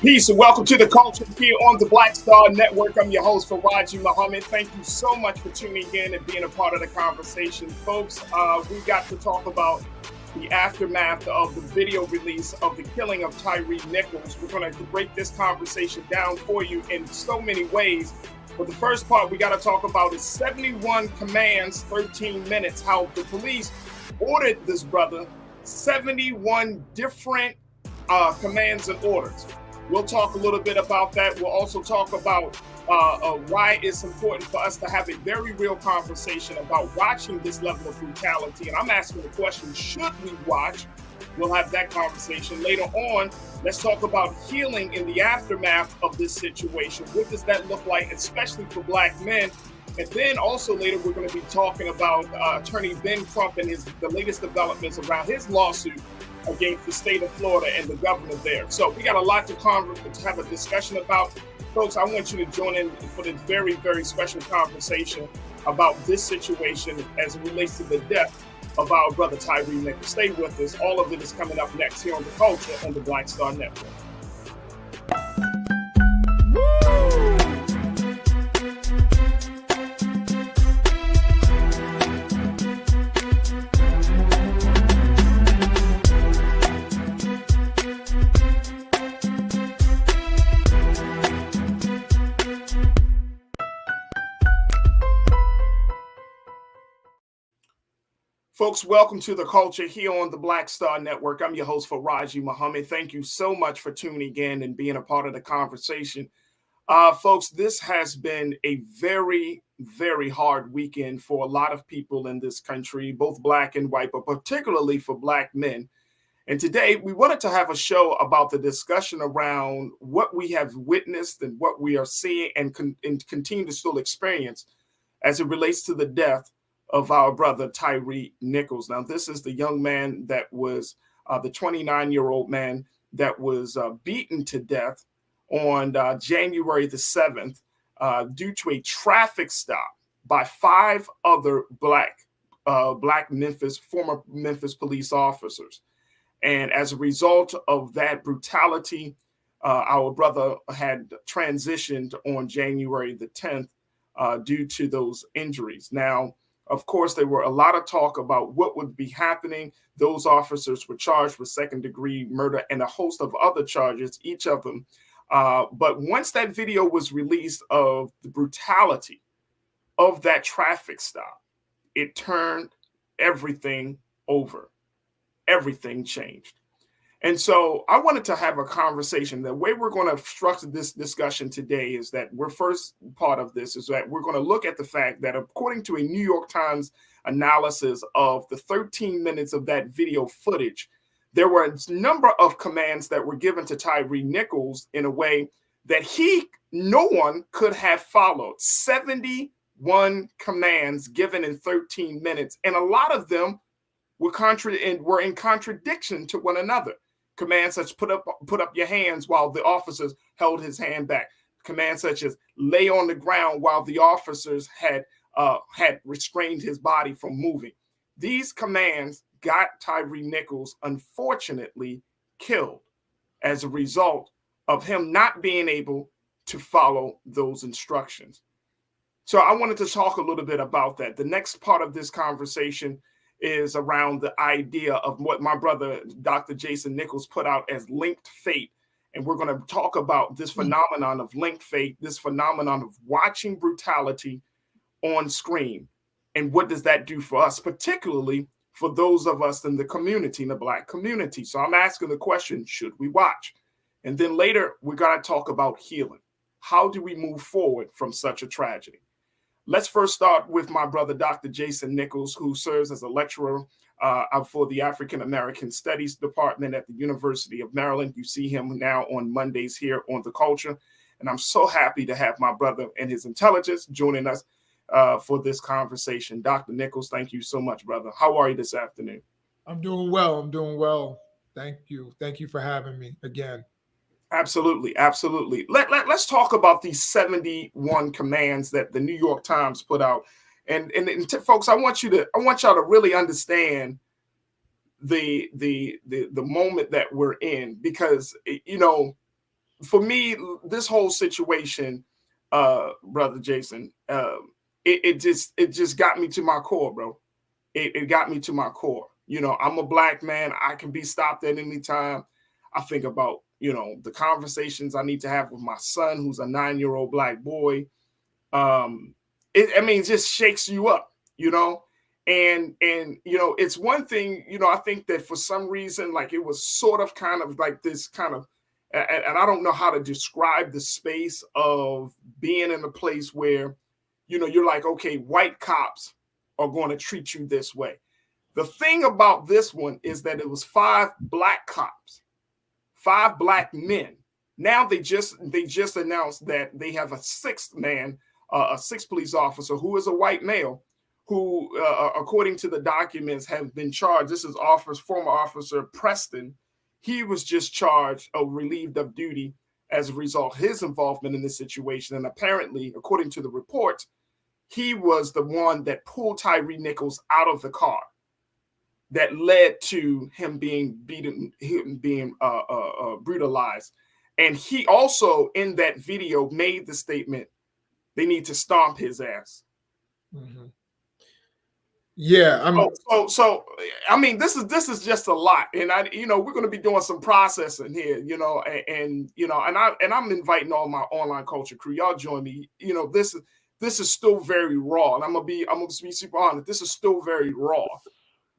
Peace and welcome to the culture here on the Black Star Network. I'm your host, Farajii Muhammad. Thank you so much for tuning in and being a part of the conversation. Folks, we got to talk about the aftermath of the video release of the killing of Tyre Nichols. We're going to break this conversation down for you in so many ways. But the first part we got to talk about is 71 commands, 13 minutes, how the police ordered this brother, 71 different commands and orders. We'll talk a little bit about that. We'll also talk about why it's important for us to have a very real conversation about watching this level of brutality. And I'm asking the question, should we watch? We'll have that conversation later on. Let's talk about healing in the aftermath of this situation. What does that look like, especially for Black men? And then also later, we're going to be talking about Attorney Ben Crump and the latest developments around his lawsuit against the state of Florida and the governor there. So we got a lot to have a discussion about. Folks, I want you to join in for this very, very special conversation about this situation as it relates to the death of our brother Tyre Nichols. Stay with us. All of it is coming up next here on The Culture on the Black Star Network. Folks, welcome to The Culture here on the Black Star Network. I'm your host, Farajii Muhammad. Thank you so much for tuning in and being a part of the conversation. Folks, this has been a very, very hard weekend for a lot of people in this country, both Black and white, but particularly for Black men. And today we wanted to have a show about the discussion around what we have witnessed and what we are seeing and continue to still experience as it relates to the death of our brother Tyre Nichols. Now, this is the young man that was the 29-year-old man that was beaten to death on January the 7th due to a traffic stop by 5 other black former Memphis police officers. And as a result of that brutality, our brother had transitioned on January the 10th due to those injuries. Now, of course, there were a lot of talk about what would be happening. Those officers were charged with second-degree murder and a host of other charges, each of them. But once that video was released of the brutality of that traffic stop, it turned everything over. Everything changed. And so I wanted to have a conversation. The way we're going to structure this discussion today is that first part of this is that we're going to look at the fact that according to a New York Times analysis of the 13 minutes of that video footage, there were a number of commands that were given to Tyre Nichols in a way that no one could have followed. 71 commands given in 13 minutes, and a lot of them were in contradiction to one another. Commands such put up your hands while the officers held his hand back. Commands such as lay on the ground while the officers had restrained his body from moving. These commands got Tyre Nichols unfortunately killed as a result of him not being able to follow those instructions. So I wanted to talk a little bit about that. The next part of this conversation is around the idea of what my brother, Dr. Jason Nichols, put out as linked fate. And we're going to talk about this phenomenon of linked fate, this phenomenon of watching brutality on screen. And what does that do for us, particularly for those of us in the community, in the Black community? So I'm asking the question, should we watch? And then later, we're going to talk about healing. How do we move forward from such a tragedy? Let's first start with my brother, Dr. Jason Nichols, who serves as a lecturer for the African American Studies Department at the University of Maryland. You see him now on Mondays here on The Culture. And I'm so happy to have my brother and his intelligence joining us for this conversation. Dr. Nichols, thank you so much, brother. How are you this afternoon? I'm doing well. Thank you. Thank you for having me again. Absolutely. Let's talk about these 71 commands that the New York Times put out. And folks, I want y'all to really understand the moment that we're in, because for me, this whole situation, brother Jason, it just got me to my core, bro. It got me to my core. You know, I'm a black man. I can be stopped at any time. I think about, you know, the conversations I need to have with my son, who's a 9-year-old black boy. I mean, it just shakes you up, you know. And you know, it's one thing, you know, I think that for some reason, like it was sort of kind of like this kind of, and I don't know how to describe the space of being in a place where, you know, you're like, okay, white cops are going to treat you this way. The thing about this one is that it was 5 black cops, 5 black men. Now they just announced that they have a 6th man, a 6th police officer who is a white male, who, according to the documents, have been charged. This is former officer Preston. He was just charged or relieved of duty as a result of his involvement in this situation. And apparently, according to the reports, he was the one that pulled Tyre Nichols out of the car that led to him being beaten, him being brutalized. And he also, in that video, made the statement, they need to stomp his ass. Mm-hmm. Yeah, so I mean, this is just a lot, and you know, we're going to be doing some processing here, you know, and you know, and I'm inviting all my online culture crew, y'all join me. You know, this is still very raw, and I'm gonna be super honest. This is still very raw,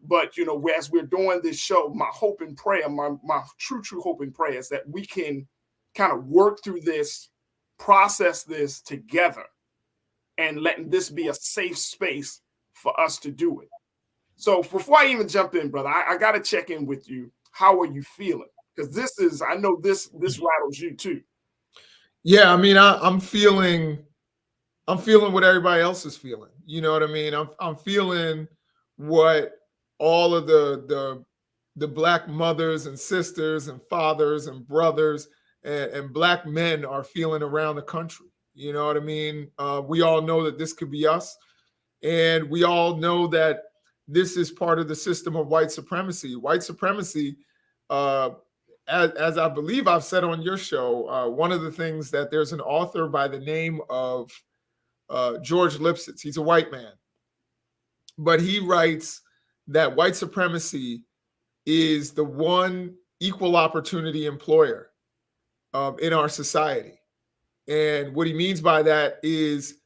but you know, as we're doing this show, my hope and prayer, my true hope and prayer is that we can kind of work through this, process this together, and letting this be a safe space for us to do it. So before I even jump in, brother, I got to check in with you. How are you feeling? Because I know this rattles you too. Yeah, I mean, I'm feeling what everybody else is feeling. You know what I mean? I'm feeling what all of the black mothers and sisters and fathers and brothers and black men are feeling around the country. You know what I mean? We all know that this could be us. And we all know that this is part of the system of white supremacy. White supremacy, as I believe I've said on your show, one of the things that there's an author by the name of George Lipsitz. He's a white man. But he writes that white supremacy is the one equal opportunity employer in our society. And what he means by that is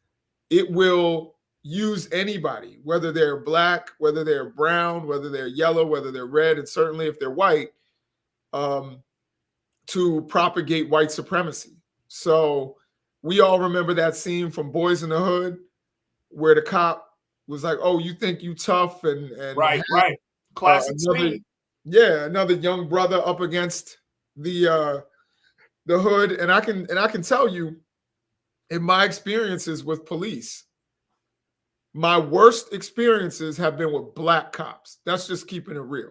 it will use anybody, whether they're black, whether they're brown, whether they're yellow, whether they're red, and certainly if they're white, to propagate white supremacy. So we all remember that scene from Boys in the Hood where the cop was like, "Oh, you think you tough?" and right, classic scene. Yeah, another young brother up against the hood, and I can tell you, in my experiences with police, my worst experiences have been with black cops. That's just keeping it real.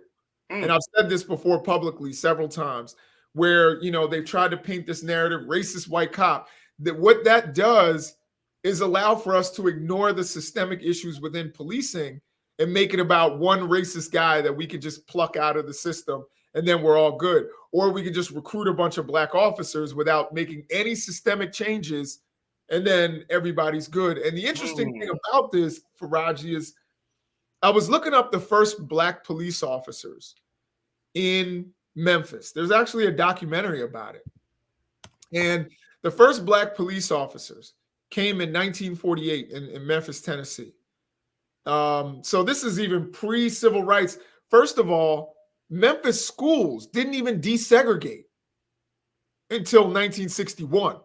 And I've said this before publicly several times, where, you know, they've tried to paint this narrative, racist white cop, that what that does is allow for us to ignore the systemic issues within policing and make it about one racist guy that we could just pluck out of the system and then we're all good. Or we could just recruit a bunch of black officers without making any systemic changes and then everybody's good. And the interesting thing about this, Farajii, is I was looking up the first black police officers in Memphis. There's actually a documentary about it. And the first black police officers came in 1948 in Memphis, Tennessee. So this is even pre-civil rights. First of all, Memphis schools didn't even desegregate until 1961.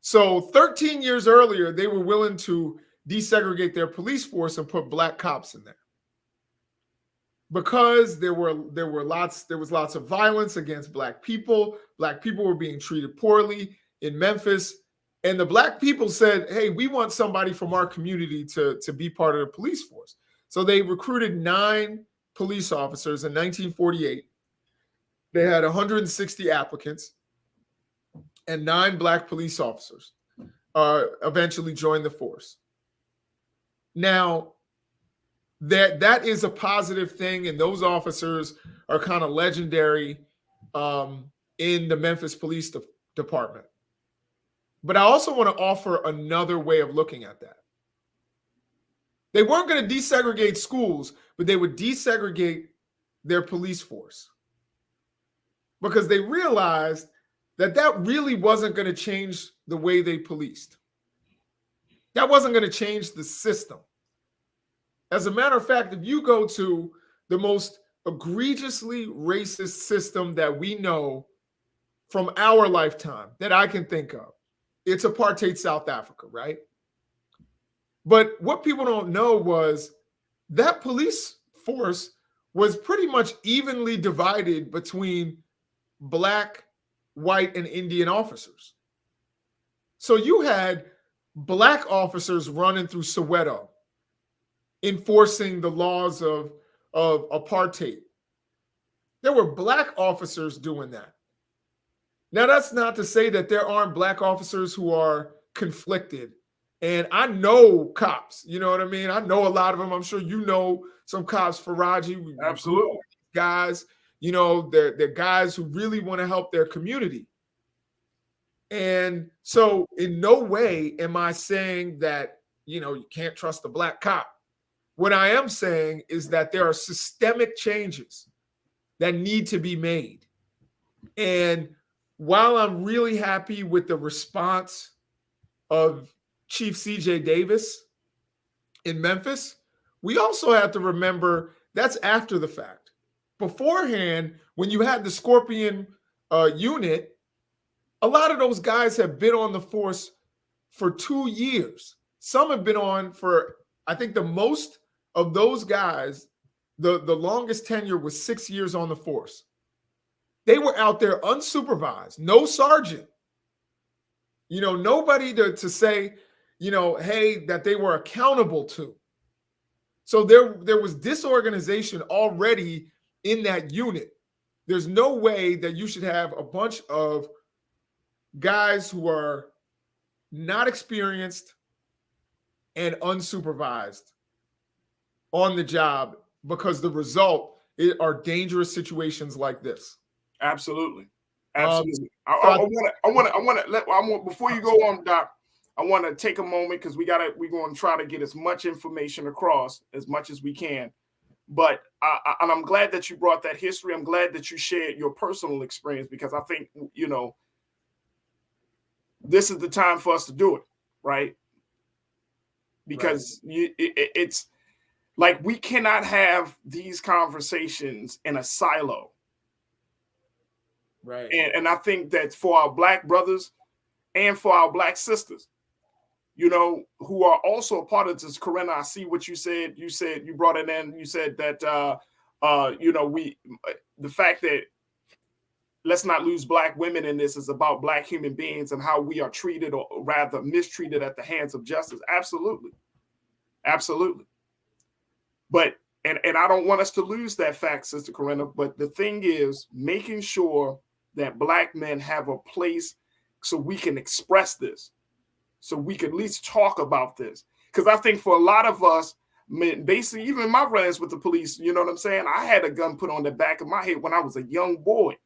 So 13 years earlier, they were willing to desegregate their police force and put black cops in there. Because there was lots of violence against black people. Black people were being treated poorly in Memphis. And the black people said, hey, we want somebody from our community to be part of the police force. So they recruited 9 police officers in 1948. They had 160 applicants, and 9 black police officers eventually joined the force. Now, that is a positive thing, and those officers are kind of legendary in the Memphis Police Department. But I also want to offer another way of looking at that. They weren't going to desegregate schools, but they would desegregate their police force because they realized that that really wasn't going to change the way they policed. That wasn't going to change the system. As a matter of fact, if you go to the most egregiously racist system that we know from our lifetime that I can think of, it's apartheid South Africa, right? But what people don't know was that police force was pretty much evenly divided between Black, white, and Indian officers. So you had Black officers running through Soweto, enforcing the laws of apartheid. There were Black officers doing that. Now, that's not to say that there aren't Black officers who are conflicted. And I know cops, you know what I mean? I know a lot of them. I'm sure you know some cops, Farajii. Absolutely. Guys, you know, they're guys who really want to help their community. And so in no way am I saying that, you know, you can't trust a Black cop. What I am saying is that there are systemic changes that need to be made. And while I'm really happy with the response of Chief CJ Davis in Memphis, we also have to remember that's after the fact. Beforehand, when you had the Scorpion unit, a lot of those guys have been on the force for 2 years. Some have been on for, I think the most of those guys, the longest tenure was 6 years on the force. They were out there unsupervised, no sergeant. You know, nobody to say, you know, hey, that they were accountable to. So there was disorganization already in that unit. There's no way that you should have a bunch of guys who are not experienced and unsupervised on the job, because the result are dangerous situations like this. Absolutely. Absolutely. Before you go on, Doc, I want to take a moment because we're going to try to get as much information across as much as we can. But and I'm glad that you brought that history. I'm glad that you shared your personal experience, because I think, you know, this is the time for us to do it, right? Because it's like we cannot have these conversations in a silo. Right. And I think that for our Black brothers and for our Black sisters, you know, who are also a part of this, Corinna, I see what you said. You said, you brought it in. You said that, you know, the fact that let's not lose Black women in this is about Black human beings and how we are treated, or rather mistreated, at the hands of justice. Absolutely. Absolutely. But, and I don't want us to lose that fact, Sister Corinna, but the thing is making sure that Black men have a place so we can express this, so we can at least talk about this. Because I think for a lot of us, basically, even my run-ins with the police, you know what I'm saying? I had a gun put on the back of my head when I was a young boy.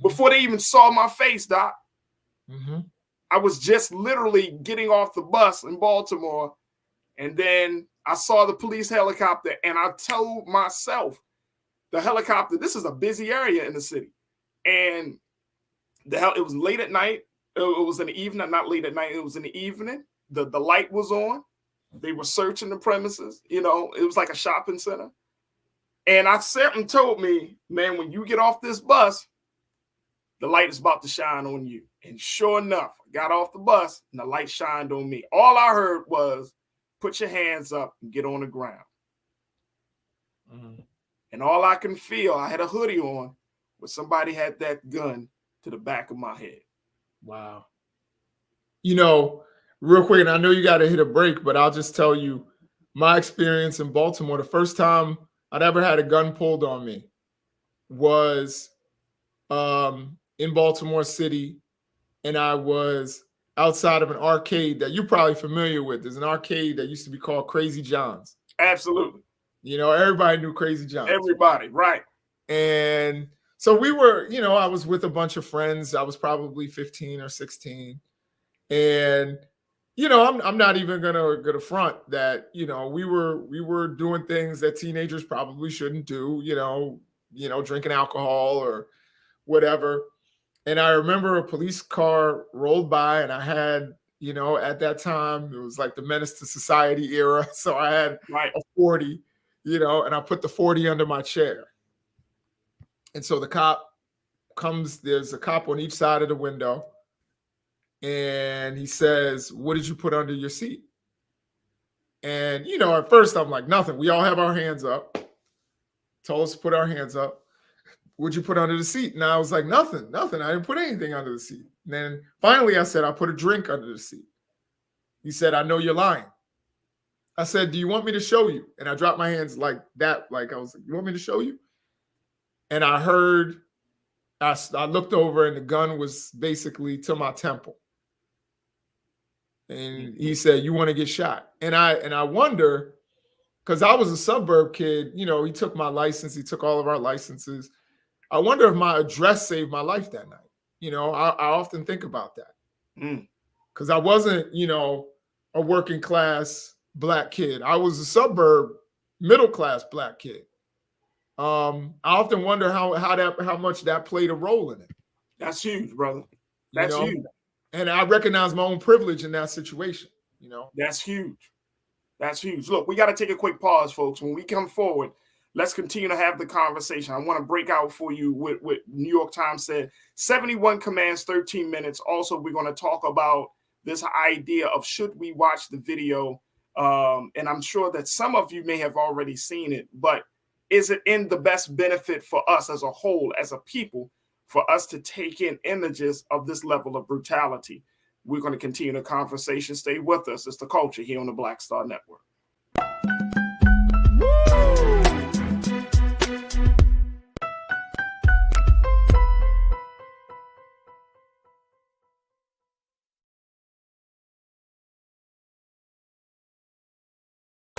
Before they even saw my face, Doc. I was just literally getting off the bus in Baltimore, and then I saw the police helicopter, and I told myself, the helicopter, this is a busy area in the city. And it was late at night. It was in the evening, not late at night. It was in the evening. The light was on. They were searching the premises. You know, it was like a shopping center. And I certainly told me, man, when you get off this bus, the light is about to shine on you. And sure enough, I got off the bus and the light shined on me. All I heard was, put your hands up and get on the ground. And all I can feel, I had a hoodie on, but somebody had that gun to the back of my head. Wow. You know, real quick, and I know you got to hit a break, but I'll just tell you my experience in Baltimore. The first time I'd ever had a gun pulled on me was in Baltimore City, and I was outside of an arcade that you're probably familiar with. There's an arcade that used to be called Crazy John's. Absolutely. You know, everybody knew Crazy John's. Everybody, right. And So we were, I was with a bunch of friends. I was probably 15 or 16. And, I'm not even gonna front that, we were doing things that teenagers probably shouldn't do, drinking alcohol or whatever. And I remember a police car rolled by, and I had, at that time, it was like the Menace to Society era. So I had a 40, and I put the 40 under my chair. And so the cop comes, there's a cop on each side of the window. And he says, "What did you put under your seat?" And, at first I'm like, nothing. We all have our hands up. Told us to put our hands up. What'd you put under the seat? And I was like, nothing. I didn't put anything under the seat. And then finally I said, I put a drink under the seat. He said, "I know you're lying." I said, "Do you want me to show you?" And I dropped my hands like that. Like I was like, "You want me to show you?" And I looked over, and the gun was basically to my temple. And he said, "You want to get shot?" And I wonder, because I was a suburb kid, he took my license, he took all of our licenses. I wonder if my address saved my life that night. I often think about that. Because I wasn't, a working class Black kid. I was a suburb middle class Black kid. I often wonder how much that played a role in it. That's huge, brother. That's huge. And I recognize my own privilege in that situation. That's huge. That's huge. Look, we got to take a quick pause, folks. When we come forward, let's continue to have the conversation. I want to break out for you what New York Times said. 71 commands, 13 minutes. Also, we're going to talk about this idea of should we watch the video? And I'm sure that some of you may have already seen it, but is it in the best benefit for us as a whole, as a people, for us to take in images of this level of brutality? We're going to continue the conversation. Stay with us. It's The Culture here on the Black Star Network.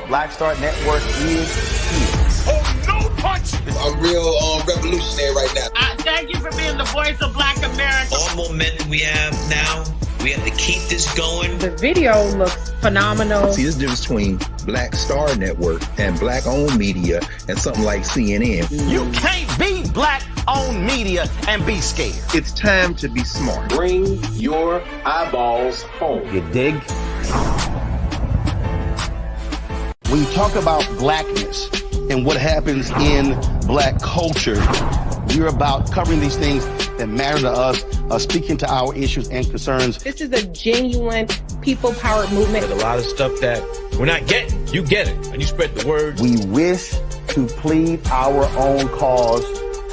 Black Star Network is here. Oh, no punch! I'm real revolutionary right now. Thank you for being the voice of Black America. All momentum we have now, we have to keep this going. The video looks phenomenal. See, there's a difference between Black Star Network and Black-owned media and something like CNN. You can't be Black-owned media and be scared. It's time to be smart. Bring your eyeballs home. You dig? When you talk about blackness and what happens in Black culture, we're about covering these things that matter to us, speaking to our issues and concerns. This is a genuine people-powered movement. There's a lot of stuff that we're not getting. You get it, and you spread the word. We wish to plead our own cause.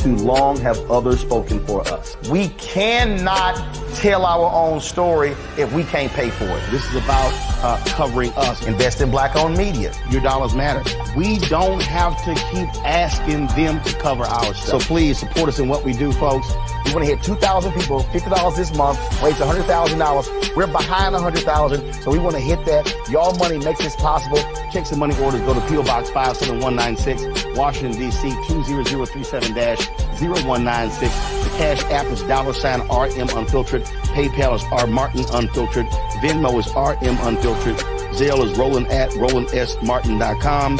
Too long have others spoken for us. We cannot tell our own story if we can't pay for it. This is about covering us. Invest in Black-owned media. Your dollars matter. We don't have to keep asking them to cover our stuff. So please support us in what we do, folks. We want to hit 2,000 people, $50 this month, raise $100,000. We're behind 100,000, so we want to hit that. Y'all money makes this possible. Checks and money orders go to P.O. Box 57196, Washington, D.C. 20037-0196. The Cash App is $RM Unfiltered. PayPal is R Martin Unfiltered. Venmo is RM Unfiltered. Zelle is Roland at RolandSMartin.com.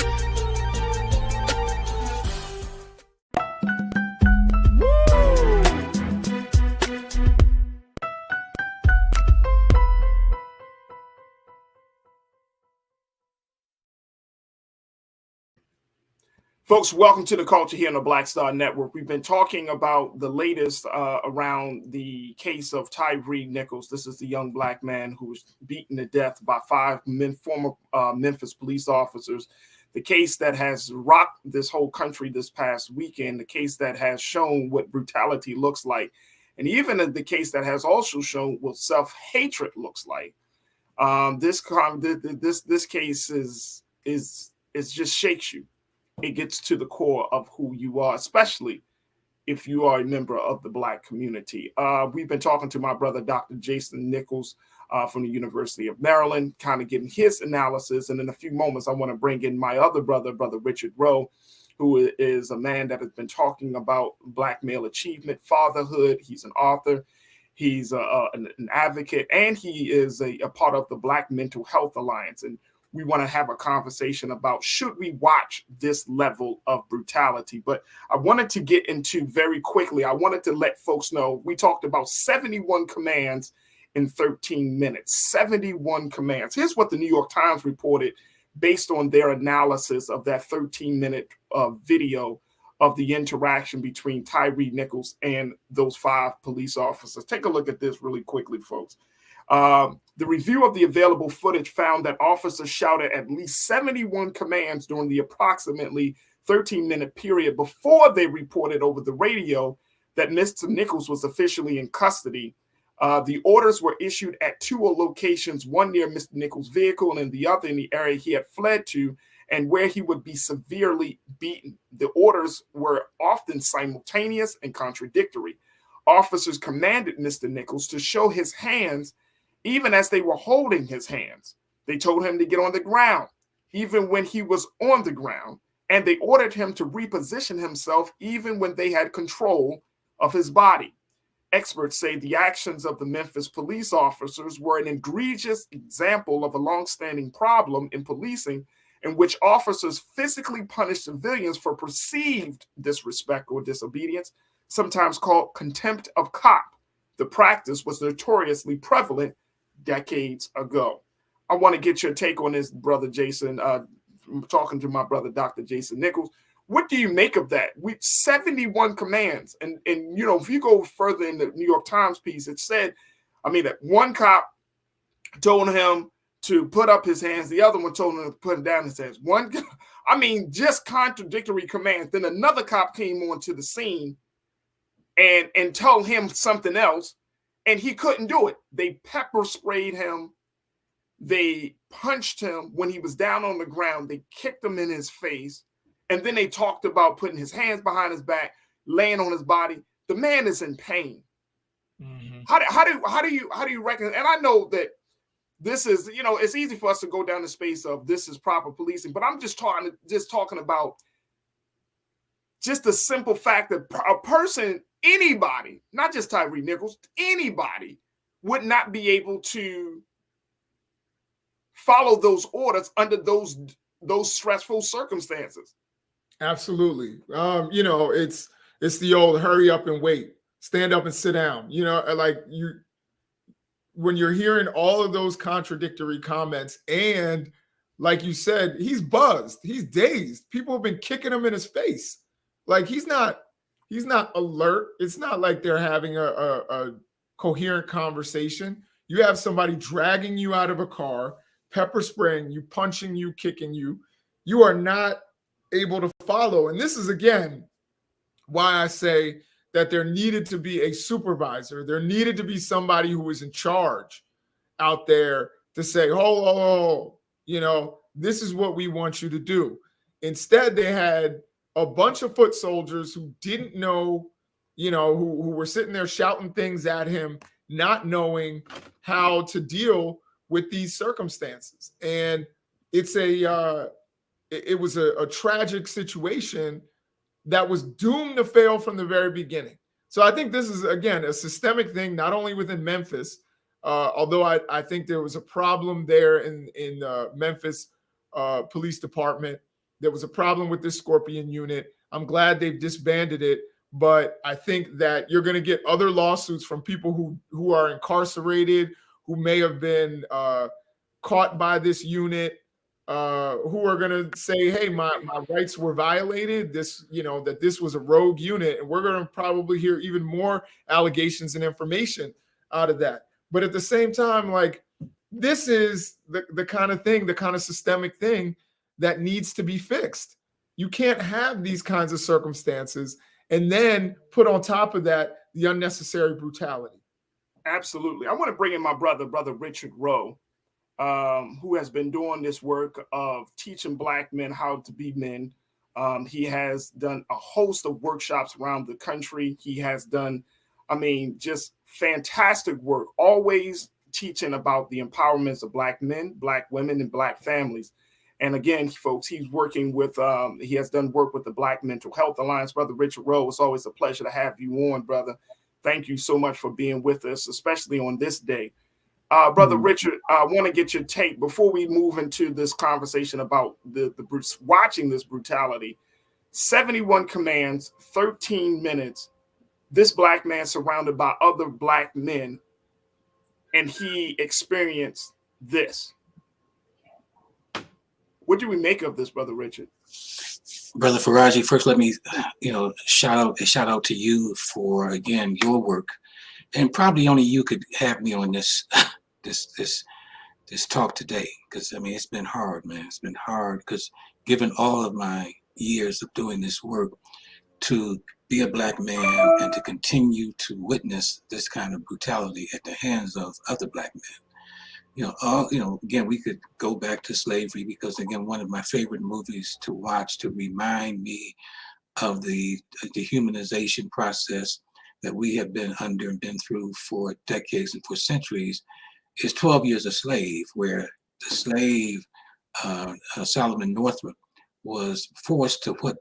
Folks, welcome to The Culture here on the Black Star Network. We've been talking about the latest around the case of Tyre Nichols. This is the young Black man who was beaten to death by five former Memphis police officers. The case that has rocked this whole country this past weekend, the case that has shown what brutality looks like, and even the case that has also shown what self-hatred looks like. This case is just shakes you. It gets to the core of who you are, especially if you are a member of the Black community. We've been talking to my brother, Dr. Jason Nichols from the University of Maryland, kind of getting his analysis. And in a few moments, I want to bring in my other brother, Brother Richard Rowe, who is a man that has been talking about Black male achievement, fatherhood. He's an author. He's an advocate, and he is a part of the Black Mental Health Alliance. And we want to have a conversation about, should we watch this level of brutality? But I wanted to get into very quickly, I wanted to let folks know, we talked about 71 commands in 13 minutes, 71 commands. Here's what the New York Times reported based on their analysis of that 13-minute video of the interaction between Tyre Nichols and those 5 police officers. Take a look at this really quickly, folks. The review of the available footage found that officers shouted at least 71 commands during the approximately 13-minute period before they reported over the radio that Mr. Nichols was officially in custody. The orders were issued at 2 locations, one near Mr. Nichols' vehicle and the other in the area he had fled to, and where he would be severely beaten. The orders were often simultaneous and contradictory. Officers commanded Mr. Nichols to show his hands even as they were holding his hands. They told him to get on the ground, even when he was on the ground, and they ordered him to reposition himself even when they had control of his body. Experts say the actions of the Memphis police officers were an egregious example of a longstanding problem in policing in which officers physically punish civilians for perceived disrespect or disobedience, sometimes called contempt of cop. The practice was notoriously prevalent decades ago. I want to get your take on this, Brother Jason. I'm talking to my brother, Dr. Jason Nichols. What do you make of that? We 71 commands. And you know, if you go further in the New York Times piece, it said, I mean, that one cop told him to put up his hands. The other one told him to put down his hands. I mean, just contradictory commands. Then another cop came onto the scene and told him something else, and he couldn't do it. They pepper sprayed him. They punched him when he was down on the ground. They kicked him in his face. And then they talked about putting his hands behind his back, laying on his body. The man is in pain. Mm-hmm. How do you reckon? And I know that this is, you know, it's easy for us to go down the space of this is proper policing, but I'm just talking about just the simple fact that a person, anybody, not just Tyre Nichols, anybody would not be able to follow those orders under those stressful circumstances. Absolutely. You know, it's the old hurry up and wait, stand up and sit down. You know, like when you're hearing all of those contradictory comments, and like you said, he's buzzed, he's dazed. People have been kicking him in his face. Like he's not alert. It's not like they're having a coherent conversation. You have somebody dragging you out of a car, pepper spraying you, punching you, kicking you. You are not able to follow. And this is, again, why I say that there needed to be a supervisor. There needed to be somebody who was in charge out there to say, oh, you know, this is what we want you to do. Instead, they had a bunch of foot soldiers who didn't know, you know, who were sitting there shouting things at him, not knowing how to deal with these circumstances. And it was a tragic situation that was doomed to fail from the very beginning. So I think this is, again, a systemic thing, not only within Memphis, although I think there was a problem there in Memphis Police Department. There was a problem with this Scorpion unit. I'm glad they've disbanded it, but I think that you're going to get other lawsuits from people who are incarcerated, who may have been caught by this unit, who are going to say, hey, my rights were violated, this, you know, that this was a rogue unit. And we're going to probably hear even more allegations and information out of that. But at the same time, like, this is the kind of thing, the kind of systemic thing that needs to be fixed. You can't have these kinds of circumstances and then put on top of that the unnecessary brutality. Absolutely. I want to bring in my brother Richard Rowe, who has been doing this work of teaching Black men how to be men. He has done a host of workshops around the country. He has done, I mean, just fantastic work, always teaching about the empowerments of Black men, Black women, and Black families. And again, folks, he's working with, he has done work with the Black Mental Health Alliance. Brother Richard Rowe, it's always a pleasure to have you on, brother. Thank you so much for being with us, especially on this day. Brother Richard, I want to get your take before we move into this conversation about watching this brutality. 71 commands, 13 minutes. This Black man surrounded by other Black men, and he experienced this. What do we make of this, Brother Richard? Brother Farajii, first let me, shout out to you for, again, your work, and probably only you could have me on this talk today, because I mean it's been hard, man. It's been hard because given all of my years of doing this work, to be a Black man and to continue to witness this kind of brutality at the hands of other Black men. Again, we could go back to slavery because, again, one of my favorite movies to watch to remind me of the dehumanization process that we have been under and been through for decades and for centuries is 12 Years a Slave, where the slave, Solomon Northup, was forced to whip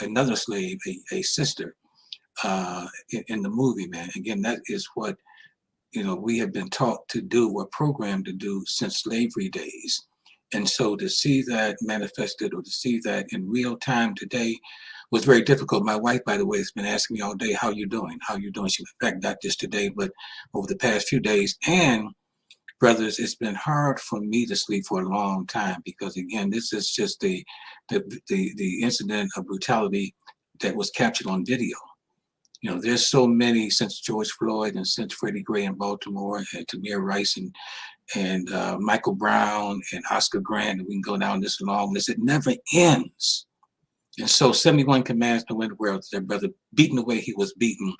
another slave, a sister, in the movie, man. Again, that is what we have been taught to do or programmed to do since slavery days. And so to see that manifested or to see that in real time today was very difficult. My wife, by the way, has been asking me all day, how you doing? How you doing? She, in fact, not just today, but over the past few days. And brothers, it's been hard for me to sleep for a long time because, again, this is just the incident of brutality that was captured on video. There's so many since George Floyd and since Freddie Gray in Baltimore and Tamir Rice and Michael Brown and Oscar Grant, and we can go down this long list. It never ends. And so 71 commands to win the world, their brother, beaten the way he was beaten,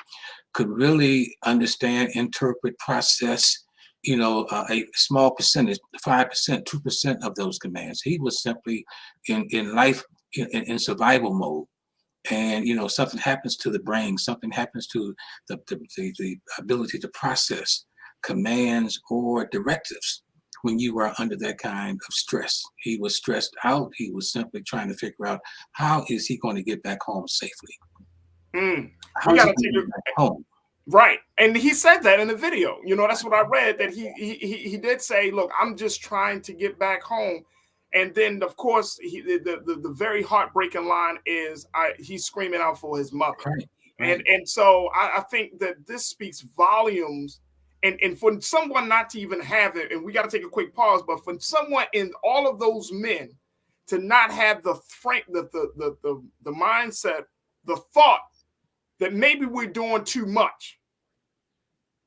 could really understand, interpret, process, a small percentage, 5%, 2% of those commands. He was simply in life, in survival mode. And, something happens to the brain, something happens to the ability to process commands or directives when you are under that kind of stress. He was stressed out. He was simply trying to figure out how is he going to get back home safely. How is he going to get back home? Right. And he said that in the video. That's what I read, that he did say, look, I'm just trying to get back home. And then, of course, the very heartbreaking line is he's screaming out for his mother. Right. And so I think that this speaks volumes. And for someone not to even have it, and we got to take a quick pause, but for someone in all of those men to not have the mindset, the thought that maybe we're doing too much.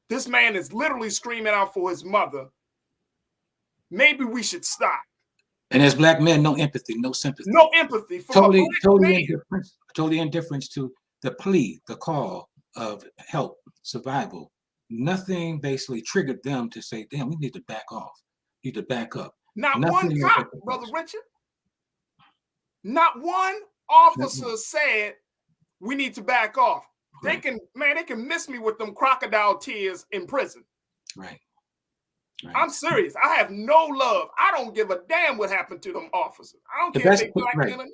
This man is literally screaming out for his mother. Maybe we should stop. And as Black men, no empathy, no sympathy. No empathy. Totally indifference to the plea, the call of help, survival. Nothing basically triggered them to say, damn, we need to back off. We need to back up. Not one cop, Brother Richard. Not one officer said we need to back off. They can miss me with them crocodile tears in prison. Right. I'm serious. I have no love. I don't give a damn what happened to them officers. I don't care if they Black men or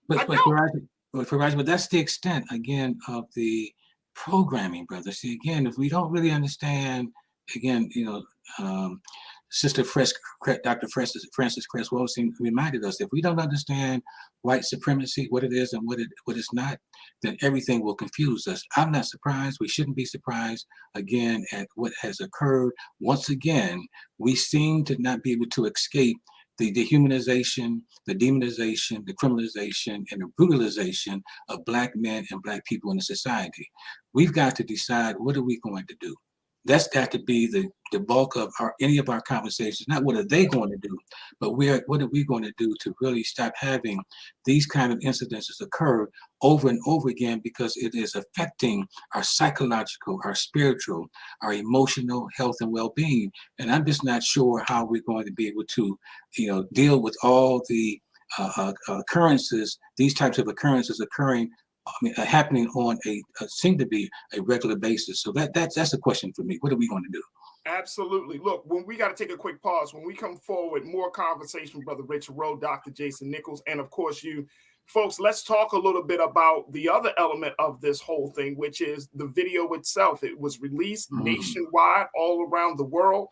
not. But that's the extent, again, of the programming, brother. See, again, if we don't really understand, again, Sister Dr. Frances Cress Welsing reminded us, if we don't understand white supremacy, what it is and what it's not, then everything will confuse us. I'm not surprised. We shouldn't be surprised, again, at what has occurred. Once again, we seem to not be able to escape the dehumanization, the demonization, the criminalization, and the brutalization of Black men and Black people in the society. We've got to decide, what are we going to do? That's got to be the bulk of any of our conversations. Not what are they going to do, but what are we going to do to really stop having these kind of incidences occur over and over again, because it is affecting our psychological, our spiritual, our emotional health and well-being. And I'm just not sure how we're going to be able to, deal with all the occurrences, these types of occurrences occurring, happening on seem to be a regular basis. So that's a question for me. What are we going to do? Absolutely. Look, when we got to take a quick pause, when we come forward, more conversation, Brother Richard Rowe, Dr. Jason Nichols, and of course you folks, let's talk a little bit about the other element of this whole thing, which is the video itself. It was released nationwide, all around the world,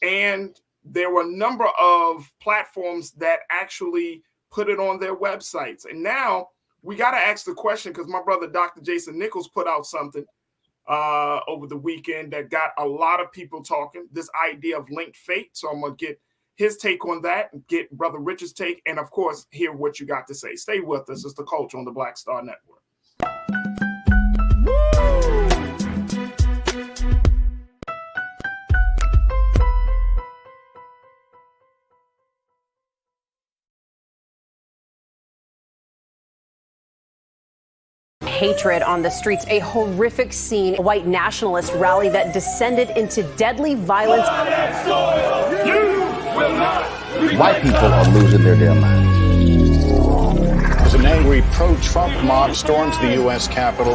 and there were a number of platforms that actually put it on their websites. And now we got to ask the question, because my brother, Dr. Jason Nichols, put out something over the weekend that got a lot of people talking, this idea of linked fate. So I'm going to get his take on that, get Brother Richard's take, and of course, hear what you got to say. Stay with us. It's The Culture on the Black Star Network. Hatred on the streets, a horrific scene, a white nationalist rally that descended into deadly violence. White people are losing their damn minds. As an angry pro-Trump mob storms the U.S. Capitol,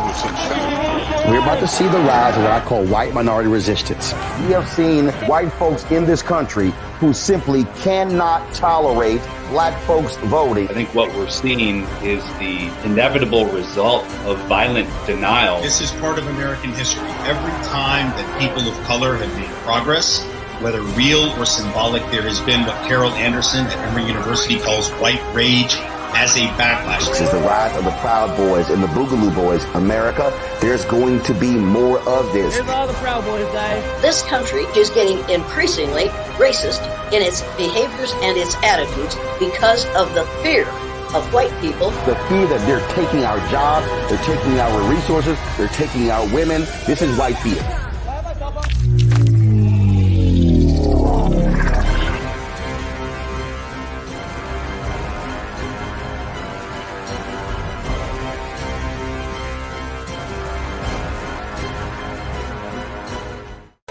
we're about to see the rise of what I call white minority resistance. We have seen white folks in this country who simply cannot tolerate black folks voting. I think what we're seeing is the inevitable result of violent denial. This is part of American history. Every time that people of color have made progress, whether real or symbolic, there has been what Carol Anderson at Emory University calls white rage as a backlash. This is the rise of the Proud Boys and the Boogaloo Boys. America, there's going to be more of this. Here's all the Proud Boys, guys. This country is getting increasingly racist in its behaviors and its attitudes because of the fear of white people. The fear that they're taking our jobs, they're taking our resources, they're taking our women. This is white fear.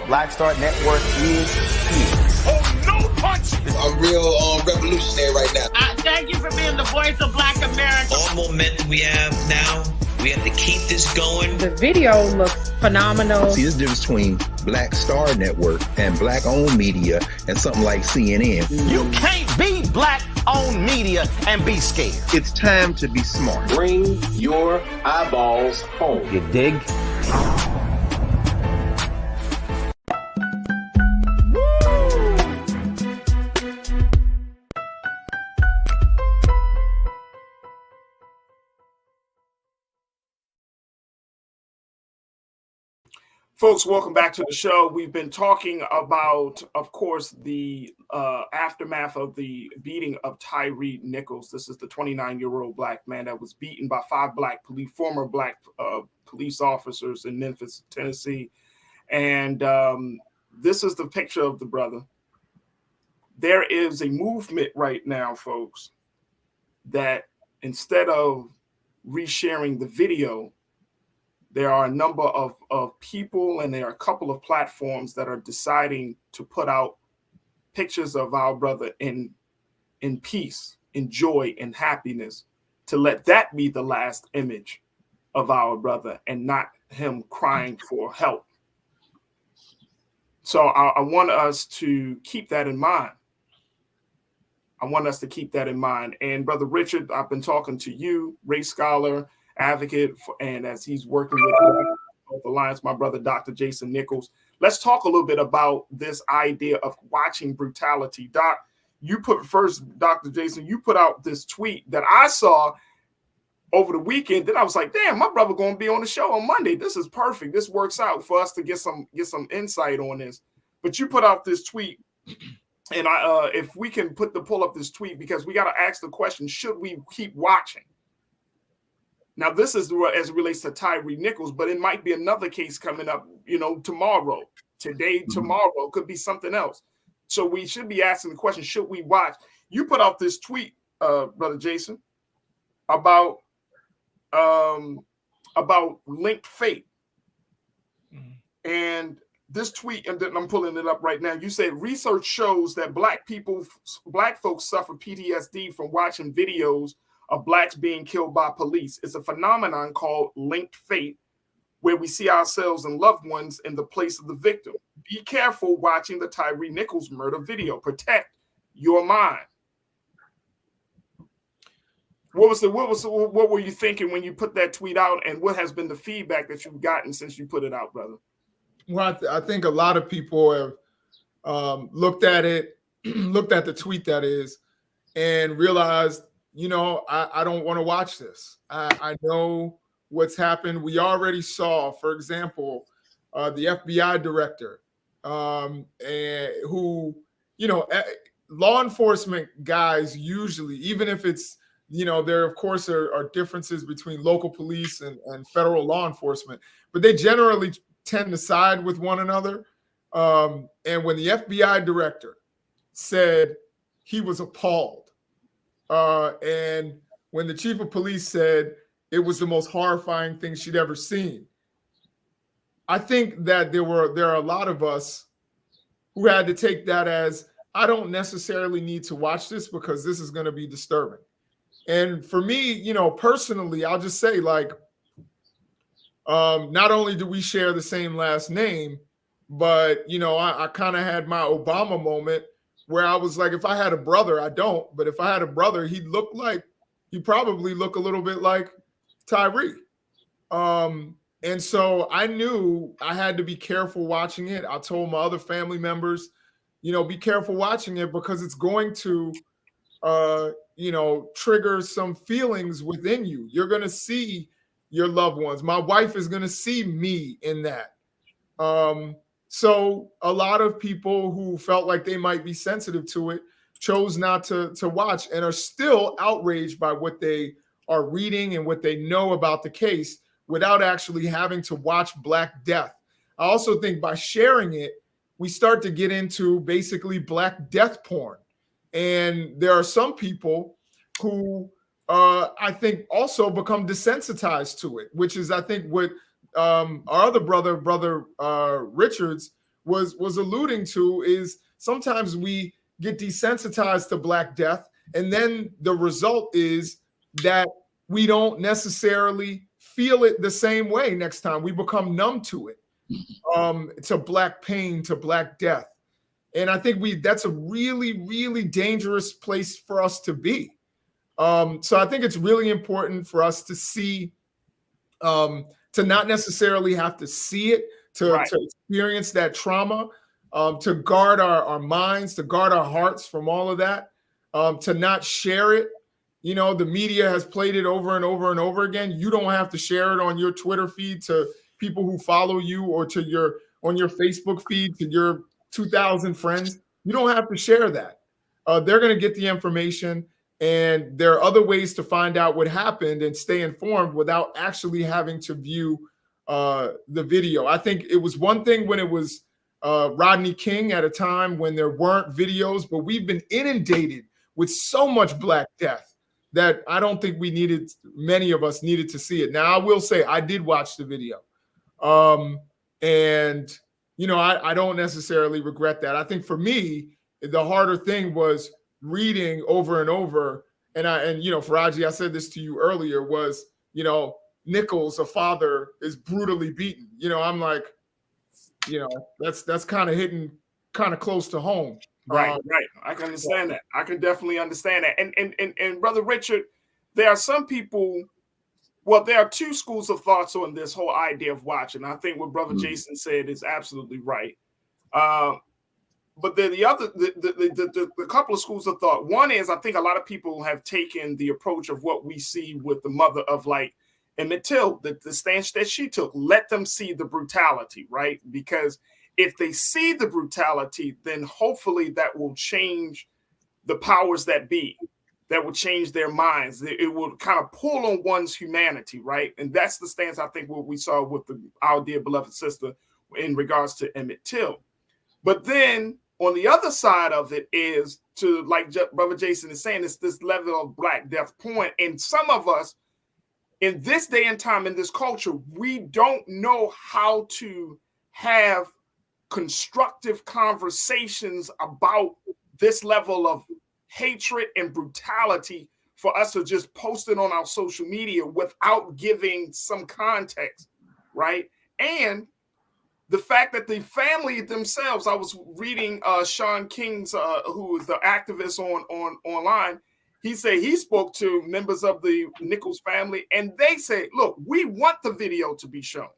Black Star Network is here. Oh, no punch! I'm real revolutionary right now. Thank you for being the voice of Black America. All momentum we have now, we have to keep this going. The video looks phenomenal. See, there's a difference between Black Star Network and black-owned media and something like CNN. You can't be black-owned media and be scared. It's time to be smart. Bring your eyeballs home. You dig? Folks, welcome back to the show. We've been talking about, of course, the aftermath of the beating of Tyre Nichols. This is the 29-year-old black man that was beaten by former black police officers in Memphis, Tennessee. And this is the picture of the brother. There is a movement right now, folks, that instead of resharing the video, there are a number of people, and there are a couple of platforms that are deciding to put out pictures of our brother in peace, in joy, and happiness, to let that be the last image of our brother and not him crying for help. So I want us to keep that in mind. And Brother Richard, I've been talking to you, race scholar, advocate, and as he's working with Alliance, my brother, Dr. Jason Nichols. Let's talk a little bit about this idea of watching brutality. Doc, Dr. Jason, you put out this tweet that I saw over the weekend. Then I was like, damn, my brother going to be on the show on Monday. This is perfect. This works out for us to get some insight on this. But you put out this tweet, and if we can pull up this tweet, because we got to ask the question, should we keep watching? Now, this is as it relates to Tyre Nichols, but it might be another case coming up, tomorrow, today, tomorrow. Could be something else. So we should be asking the question, should we watch? You put out this tweet, Brother Jason, about linked fate. And this tweet, and I'm pulling it up right now, you said research shows that black folks suffer PTSD from watching videos of blacks being killed by police. It's a phenomenon called linked fate, where we see ourselves and loved ones in the place of the victim. Be careful watching the Tyre Nichols murder video. Protect your mind. What were you thinking when you put that tweet out, and what has been the feedback that you've gotten since you put it out, brother? Well, I think a lot of people have looked at it, looked at the tweet, that is, and realized, I don't want to watch this. I know what's happened. We already saw, for example, the FBI director, and who, law enforcement guys usually, even if it's, there of course are differences between local police and federal law enforcement, but they generally tend to side with one another. And when the FBI director said he was appalled, and when the chief of police said it was the most horrifying thing she'd ever seen, I think that there are a lot of us who had to take that as, I don't necessarily need to watch this because this is going to be disturbing. And for me, personally, I'll just say, like, not only do we share the same last name, but, I kind of had my Obama moment where I was like, if I had a brother, I don't, but if I had a brother, he'd probably look a little bit like Tyre. And so I knew I had to be careful watching it. I told my other family members, be careful watching it because it's going to, trigger some feelings within you. You're going to see your loved ones. My wife is going to see me in that. So a lot of people who felt like they might be sensitive to it chose not to watch and are still outraged by what they are reading and what they know about the case without actually having to watch Black Death. I also think by sharing it, we start to get into basically Black Death porn. And there are some people who I think also become desensitized to it, which is, I think, what our other brother Richards was alluding to, is sometimes we get desensitized to Black Death, and then the result is that we don't necessarily feel it the same way next time. We become numb to it, to Black pain, to Black Death. And I think that's a really, really dangerous place for us to be. So I think it's really important for us to see, to not necessarily have to see it, to experience that trauma, to guard our minds, to guard our hearts from all of that, to not share it. The media has played it over and over and over again. You don't have to share it on your Twitter feed to people who follow you, or on your Facebook feed to your 2,000 friends. You don't have to share that. They're going to get the information, and there are other ways to find out what happened and stay informed without actually having to view the video. I think it was one thing when it was Rodney King, at a time when there weren't videos, but we've been inundated with so much Black Death that I don't think many of us needed to see it. Now, I will say I did watch the video. And I don't necessarily regret that. I think for me, the harder thing was reading over and over. And Farajii, I said this to you earlier, was, Nichols, a father, is brutally beaten. I'm like, that's kind of hitting kind of close to home. Right. I can understand that. I can definitely understand that. And Brother Richard, there are some people. Well, there are two schools of thoughts on this whole idea of watching. I think what Brother Jason said is absolutely right. But then the couple of schools of thought. One is, I think a lot of people have taken the approach of what we see with the mother of, like, Emmett Till, the stance that she took. Let them see the brutality, right? Because if they see the brutality, then hopefully that will change the powers that be. That will change their minds. It will kind of pull on one's humanity, right? And that's the stance, I think, what we saw with our dear beloved sister in regards to Emmett Till. But then on the other side of it is, to, like Brother Jason is saying, it's this level of Black Death porn. And some of us in this day and time, in this culture, we don't know how to have constructive conversations about this level of hatred and brutality for us to just post it on our social media without giving some context, right? And the fact that the family themselves, I was reading Sean King's, who is the activist on online. He said he spoke to members of the Nichols family, and they say, look, we want the video to be shown.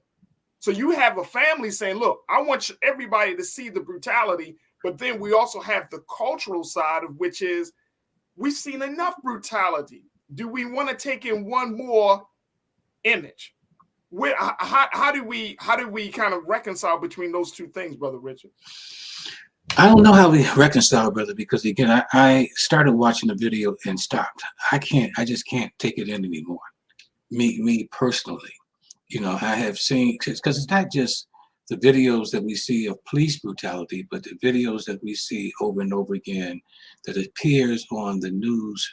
So you have a family saying, look, I want everybody to see the brutality, but then we also have the cultural side of which is we've seen enough brutality. Do we want to take in one more image? How do we kind of reconcile between those two things, Brother Richard? I don't know how we reconcile, brother, because again, I started watching the video and stopped. I just can't take it in anymore. Me personally, you know, I have seen, because it's not just the videos that we see of police brutality, but the videos that we see over and over again that appears on the news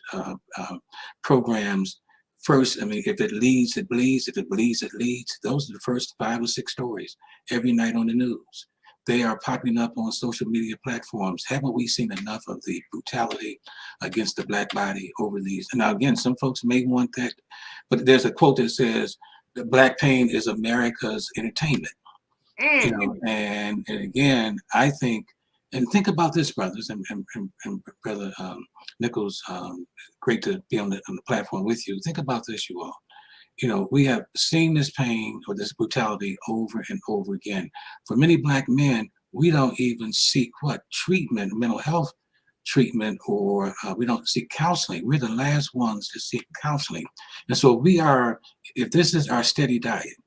programs. First, I mean, if it leads, it bleeds. If it bleeds, it leads. Those are the first 5 or 6 stories every night on the news. They are popping up on social media platforms. Haven't we seen enough of the brutality against the Black body over these? Now, again, some folks may want that, but there's a quote that says, "The Black pain is America's entertainment." You know, and again, I think, and think about this, brothers, and Brother Nichols, great to be on the platform with you. Think about this, you all. You know, we have seen this pain or this brutality over and over again. For many Black men, we don't even seek treatment, mental health treatment, or we don't seek counseling. We're the last ones to seek counseling. And so if this is our steady diet,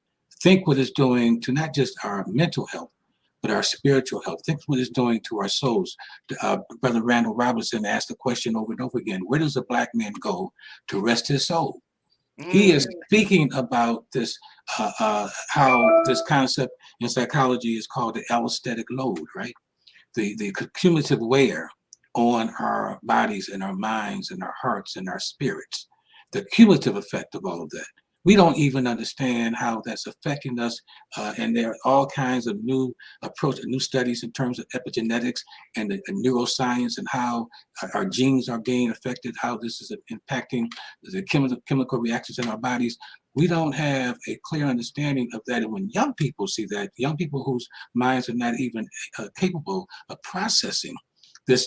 think what it's doing to not just our mental health, but our spiritual health. Think what it's doing to our souls. Brother Randall Robinson asked the question over and over again, where does a Black man go to rest his soul? He is speaking about this, how this concept in psychology is called the allostatic load, right? The cumulative wear on our bodies and our minds and our hearts and our spirits, the cumulative effect of all of that. We don't even understand how that's affecting us, and there are all kinds of new studies in terms of epigenetics and the neuroscience and how our genes are being affected, how this is impacting the chemical reactions in our bodies. We don't have a clear understanding of that, and when young people see that, young people whose minds are not even capable of processing this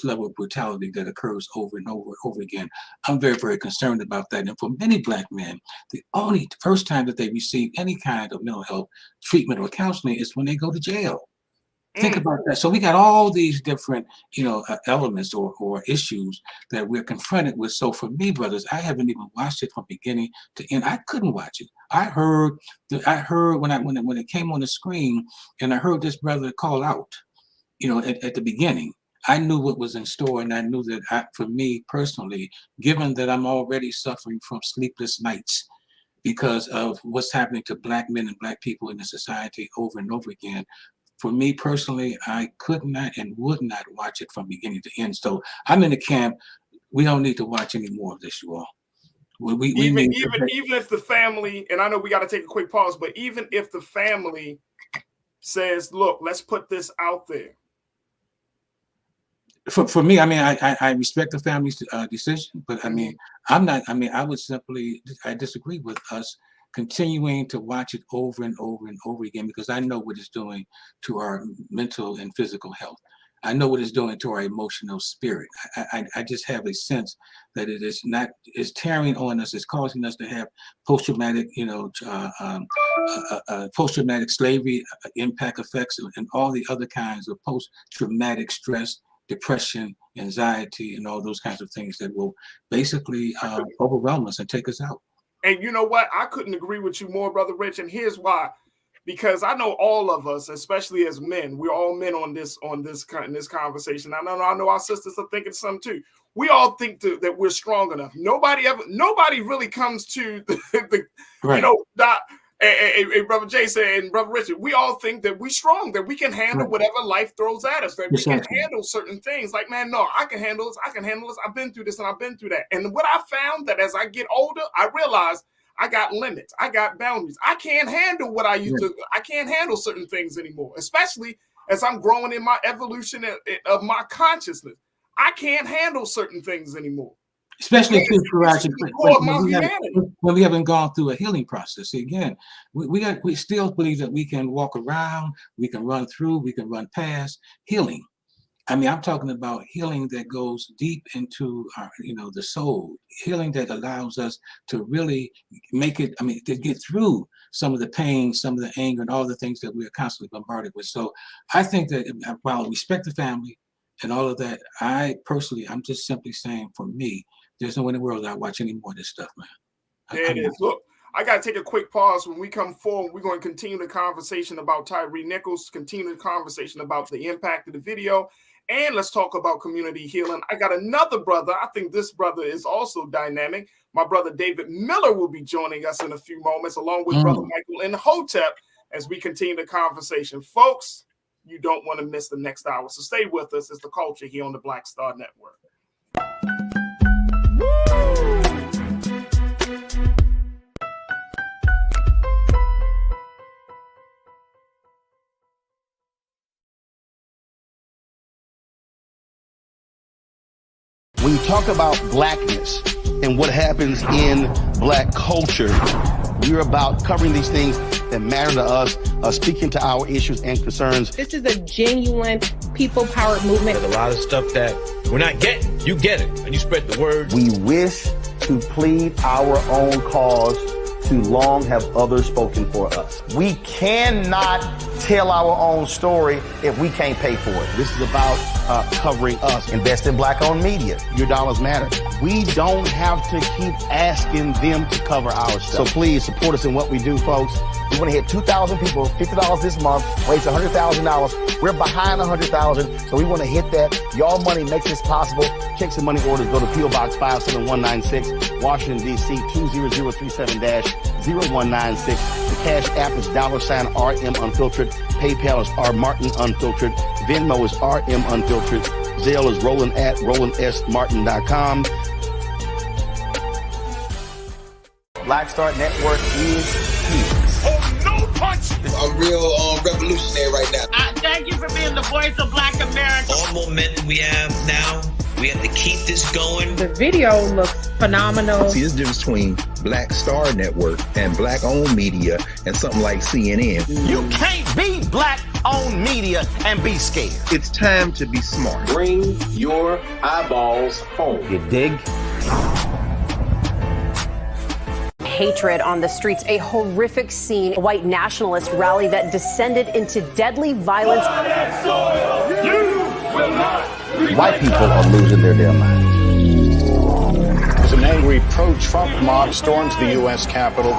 level of brutality that occurs over and over again. I'm very, very concerned about that. And for many Black men, the first time that they receive any kind of mental health treatment or counseling is when they go to jail. Think about that. So we got all these different, elements or issues that we're confronted with. So for me, brothers, I haven't even watched it from beginning to end. I couldn't watch it. I heard when it came on the screen, and I heard this brother call out, at the beginning. I knew what was in store, and I knew that for me personally, given that I'm already suffering from sleepless nights because of what's happening to Black men and Black people in the society over and over again, for me personally, I could not and would not watch it from beginning to end. So I'm in the camp. We don't need to watch any more of this, you all. Even if the family, and I know we got to take a quick pause, but even if the family says, "Look, let's put this out there." For me, I mean, I respect the family's decision, but I disagree with us continuing to watch it over and over and over again, because I know what it's doing to our mental and physical health. I know what it's doing to our emotional spirit. I just have a sense that it's tearing on us. It's causing us to have post-traumatic, post-traumatic slavery impact effects and all the other kinds of post-traumatic stress, depression, anxiety, and all those kinds of things that will basically overwhelm us and take us out. And you know what? I couldn't agree with you more, Brother Rich. And here's why. Because I know all of us, especially as men, we're all men in this conversation. I know our sisters are thinking something too. We all think that we're strong enough. Nobody really comes to right. Brother Jason and Brother Richard, we all think that we're strong, that we can handle whatever life throws at us, that we can handle certain things. Like, man, no, I can handle this. I've been through this and I've been through that. And what I found that as I get older, I realize I got limits. I got boundaries. I can't handle what I used to. I can't handle certain things anymore, especially as I'm growing in my evolution of my consciousness. I can't handle certain things anymore. Especially too, Farajii, when we haven't gone through a healing process. See, again, we still believe that we can walk around, we can run through, we can run past healing. I mean, I'm talking about healing that goes deep into our, the soul, healing that allows us to really make it, to get through some of the pain, some of the anger, and all the things that we are constantly bombarded with. So I think that while I respect the family and all of that, I'm just simply saying, for me, there's no way in the world that I watch any more of this stuff, man. There it is. Look, I got to take a quick pause. When we come forward, we're going to continue the conversation about Tyre Nichols, continue the conversation about the impact of the video, and let's talk about community healing. I got another brother. I think this brother is also dynamic. My brother David Miller will be joining us in a few moments, along with Brother Michael Imhotep, as we continue the conversation. Folks, you don't want to miss the next hour. So stay with us. It's The Culture here on the Black Star Network. When you talk about blackness and what happens in black culture, we're about covering these things that matter to us, speaking to our issues and concerns. This is a genuine people-powered movement. There's a lot of stuff that we're not getting. You get it, and you spread the word. We wish to plead our own cause. Too long have others spoken for us. We cannot tell our own story if we can't pay for it. This is about covering us. Invest in black-owned media. Your dollars matter. We don't have to keep asking them to cover our stuff. So please support us in what we do, folks. We want to hit 2,000 people, $50 this month, raise $100,000. We're behind $100,000, so we want to hit that. Y'all money makes this possible. Checks and money orders go to P.O. Box 57196, Washington, D.C. 20037-0196. The Cash App is $RM Unfiltered. PayPal is R Martin Unfiltered. Venmo is RM Unfiltered. Zelle is Roland at RolandSMartin.com. Black Star Network is here. Oh, no punch! I'm real revolutionary right now. Thank you for being the voice of Black America. All momentum we have now, we have to keep this going. The video looks phenomenal. See, there's a difference between Black Star Network and black-owned media and something like CNN. You can't be black-owned media and be scared. It's time to be smart. Bring your eyeballs home. You dig? Hatred on the streets, a horrific scene, a white nationalist rally that descended into deadly violence. White people are losing their damn minds. As an angry pro-Trump mob storms the U.S. Capitol,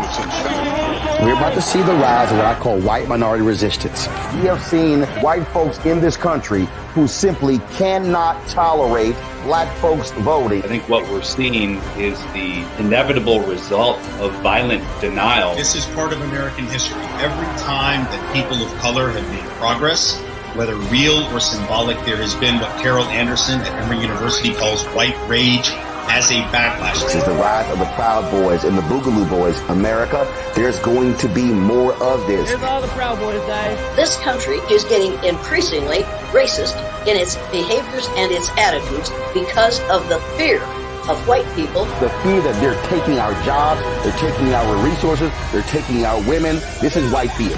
we're about to see the rise of what I call white minority resistance. We have seen white folks in this country who simply cannot tolerate black folks voting. I think what we're seeing is the inevitable result of violent denial. This is part of American history. Every time that people of color have made progress, whether real or symbolic, there has been what Carol Anderson at Emory University calls white rage as a backlash. This is the rise of the Proud Boys and the Boogaloo Boys. America, there's going to be more of this. Here's all the Proud Boys, guys. This country is getting increasingly racist in its behaviors and its attitudes because of the fear of white people. The fear that they're taking our jobs, they're taking our resources, they're taking our women. This is white fear.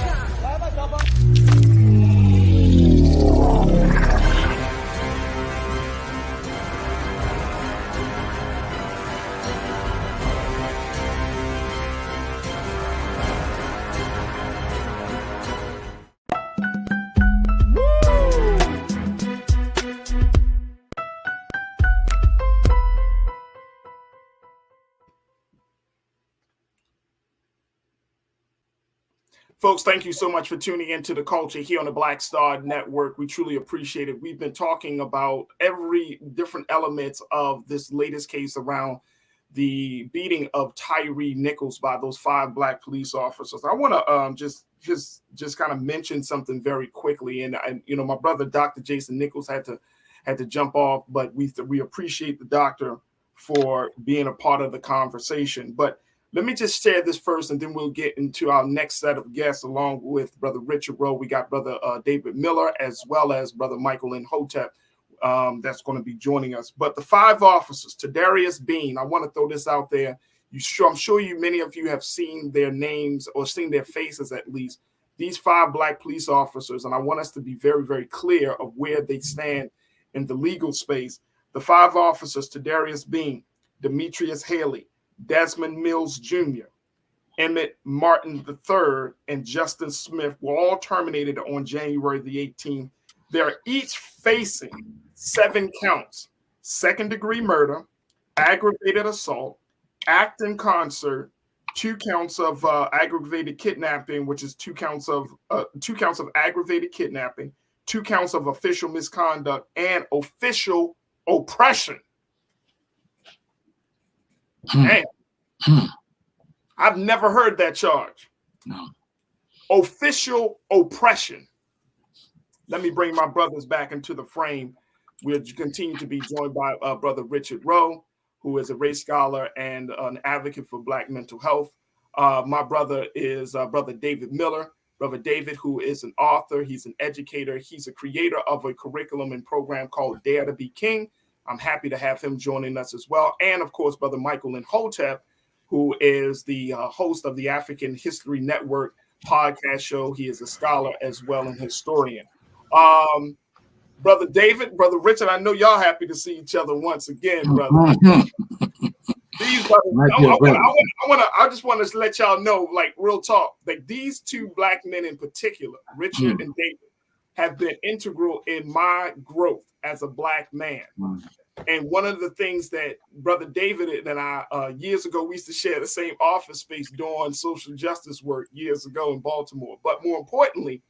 Folks, thank you so much for tuning into The Culture here on the Black Star Network. We truly appreciate it. We've been talking about every different elements of this latest case around the beating of Tyre Nichols by those 5 black police officers. I want to just kind of mention something very quickly. And my brother, Dr. Jason Nichols, had to jump off, but we appreciate the doctor for being a part of the conversation. But let me just share this first, and then we'll get into our next set of guests along with Brother Richard Rowe. We got Brother David Miller, as well as Brother Michael Imhotep. that's going to be joining us. But the 5 officers, Tadarius Bean, I want to throw this out there. I'm sure many of you have seen their names or seen their faces at least. These 5 Black police officers, and I want us to be very, very clear of where they stand in the legal space. The 5 officers, Tadarius Bean, Demetrius Haley, Desmond Mills Jr., Emmett Martin III, and Justin Smith were all terminated on January the 18th. They're each facing 7 counts: second-degree murder, aggravated assault, act in concert, 2 counts of aggravated kidnapping, which is 2 counts of aggravated kidnapping, 2 counts of official misconduct, and official oppression. Damn. I've never heard that charge. No. Official oppression. Let me bring my brothers back into the frame. We'll continue to be joined by Brother Richard Rowe, who is a race scholar and an advocate for Black mental health. My brother is Brother David Miller. Brother David, who is an author, he's an educator. He's a creator of a curriculum and program called Dare to be King. I'm happy to have him joining us as well. And of course, Brother Michael Imhotep, who is the host of the African History Network podcast show. He is a scholar as well and historian. Brother David, Brother Richard, I know y'all happy to see each other once again, brother. These brothers, I just want to let y'all know, like real talk, like these 2 Black men in particular, Richard and David, have been integral in my growth as a Black man. And one of the things that Brother David and I, years ago, we used to share the same office space doing social justice work years ago in Baltimore. But more importantly,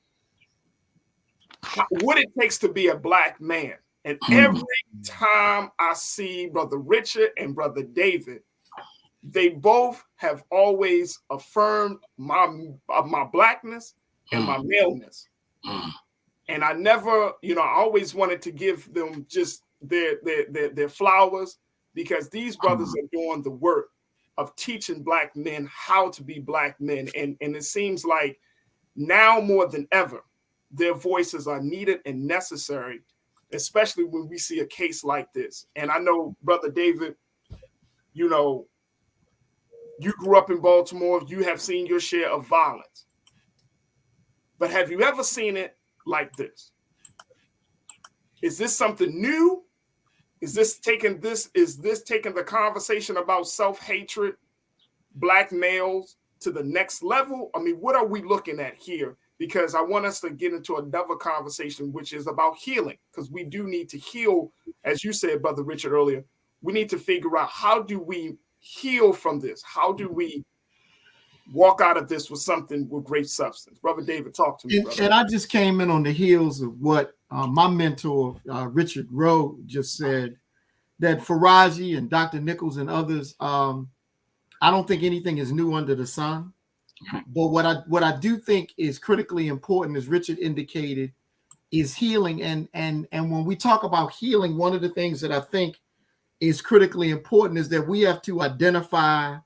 what it takes to be a Black man. And every time I see Brother Richard and Brother David, they both have always affirmed my Blackness and my maleness. And I never, I always wanted to give them just their flowers, because these brothers are doing the work of teaching Black men how to be Black men. And it seems like now more than ever, their voices are needed and necessary, especially when we see a case like this. And I know, Brother David, you grew up in Baltimore, you have seen your share of violence. But have you ever seen it like this? Is this something new? Is this taking the conversation about self-hatred, Black males, to the next level? I mean, what are we looking at here? Because I want us to get into another conversation, which is about healing, because we do need to heal. As you said, Brother Richard, earlier, we need to figure out, how do we heal from this? How do we walk out of this with something with great substance? Brother David, talk to me, brother. And I just came in on the heels of what my mentor, Richard Rowe, just said, that Farajii and Dr. Nichols and others, I don't think anything is new under the sun. But what I do think is critically important, as Richard indicated, is healing. And when we talk about healing, one of the things that I think is critically important is that we have to identify,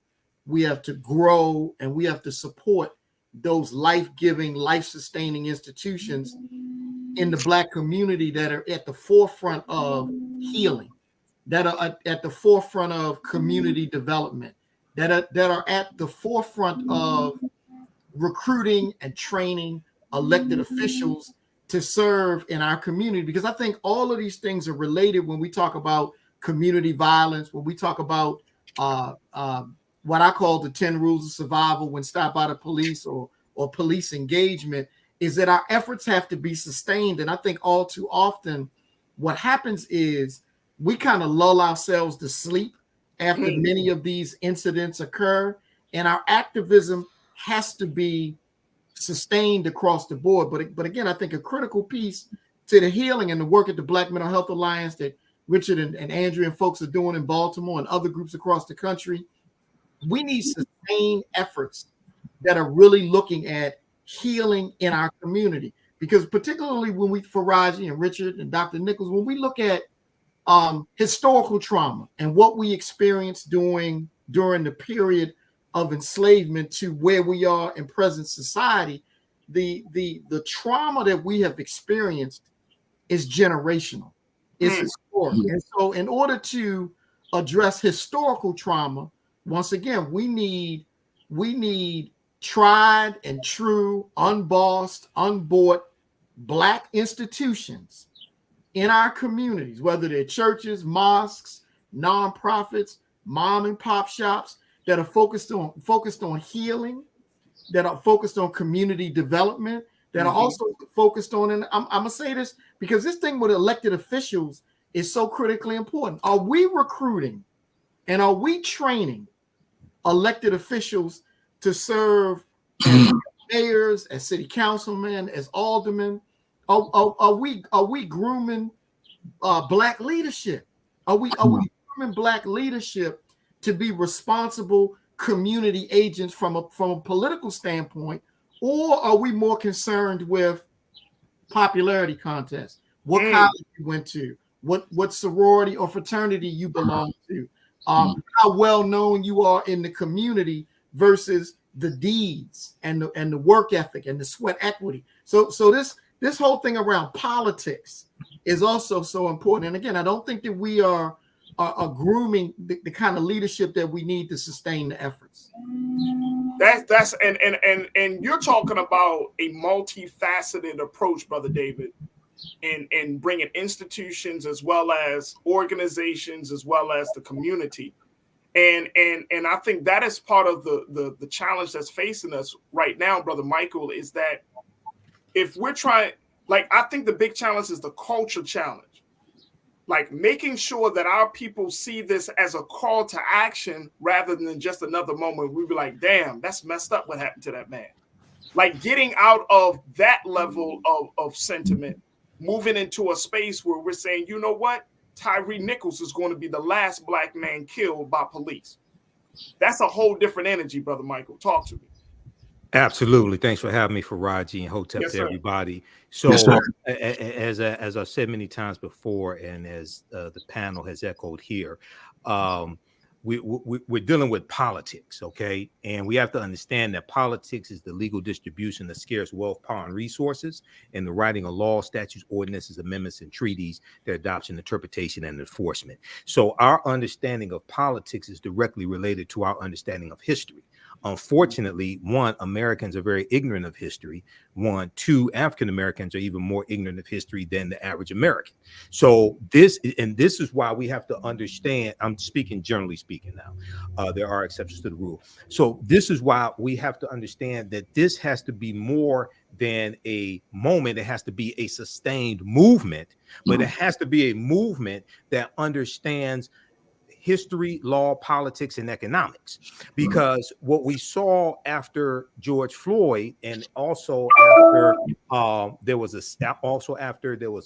we have to grow, and we have to support those life-giving, life-sustaining institutions in the Black community that are at the forefront of healing, that are at the forefront of community development, that are at the forefront of recruiting and training elected officials to serve in our community. Because I think all of these things are related when we talk about community violence, when we talk about what I call the 10 rules of survival when stopped by the police, or police engagement, is that our efforts have to be sustained. And I think all too often what happens is we kind of lull ourselves to sleep after many of these incidents occur, and our activism has to be sustained across the board. But again, I think a critical piece to the healing and the work at the Black Mental Health Alliance that Richard and Andrea and folks are doing in Baltimore and other groups across the country, we need sustained efforts that are really looking at healing in our community. Because particularly when we, Farajii and Richard and Dr. Nichols, when we look at historical trauma and what we experienced during the period of enslavement to where we are in present society, the trauma that we have experienced is generational. It's historic. And so in order to address historical trauma, once again, we need tried and true, unbossed, unbought Black institutions in our communities, whether they're churches, mosques, nonprofits, mom and pop shops that are focused on healing, that are focused on community development, that are also focused on, and I'm gonna say this because this thing with elected officials is so critically important. Are we recruiting and are we training elected officials to serve as mayors, as city councilmen, as aldermen? Are we grooming Black leadership? Are we grooming Black leadership to be responsible community agents from a political standpoint, or are we more concerned with popularity contests? What college you went to, what sorority or fraternity you belong to, how well known you are in the community versus the deeds and the work ethic and the sweat equity. So this whole thing around politics is also so important. And again, I don't think that we are grooming the kind of leadership that we need to sustain the efforts. That's and you're talking about a multifaceted approach, Brother David, in bringing institutions as well as organizations as well as the community. And I think that is part of the challenge that's facing us right now, Brother Michael, is that if we're trying, like, I think the big challenge is the culture challenge. Like making sure that our people see this as a call to action rather than just another moment. We'd be like, damn, that's messed up what happened to that man. Like getting out of that level of sentiment, moving into a space where we're saying, you know what? Tyre Nichols is going to be the last Black man killed by police. That's a whole different energy, Brother Michael. Talk to me. Absolutely. Thanks for having me, Farajii, and Hotep to everybody. So as I've said many times before, and as the panel has echoed here, we're dealing with politics, okay? And we have to understand that politics is the legal distribution of scarce wealth, power, and resources, and the writing of laws, statutes, ordinances, amendments, and treaties, their adoption, interpretation, and enforcement. So our understanding of politics is directly related to our understanding of history. Unfortunately, one, Americans are very ignorant of history. One, two, African Americans are even more ignorant of history than the average American. So this is why we have to understand. I'm speaking generally speaking now. There are exceptions to the rule. So this is why we have to understand that this has to be more than a moment. It has to be a sustained movement, but it has to be a movement that understands history, law, politics, and economics. Because what we saw after George Floyd, and also after there was a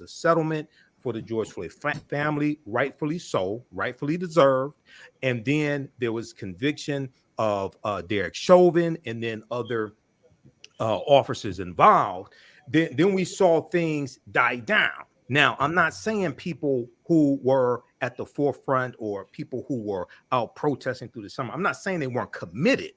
settlement for the George Floyd family, rightfully so, rightfully deserved, and then there was conviction of Derek Chauvin and then other officers involved. Then we saw things die down. Now, I'm not saying people who were at the forefront or people who were out protesting through the summer, I'm not saying they weren't committed,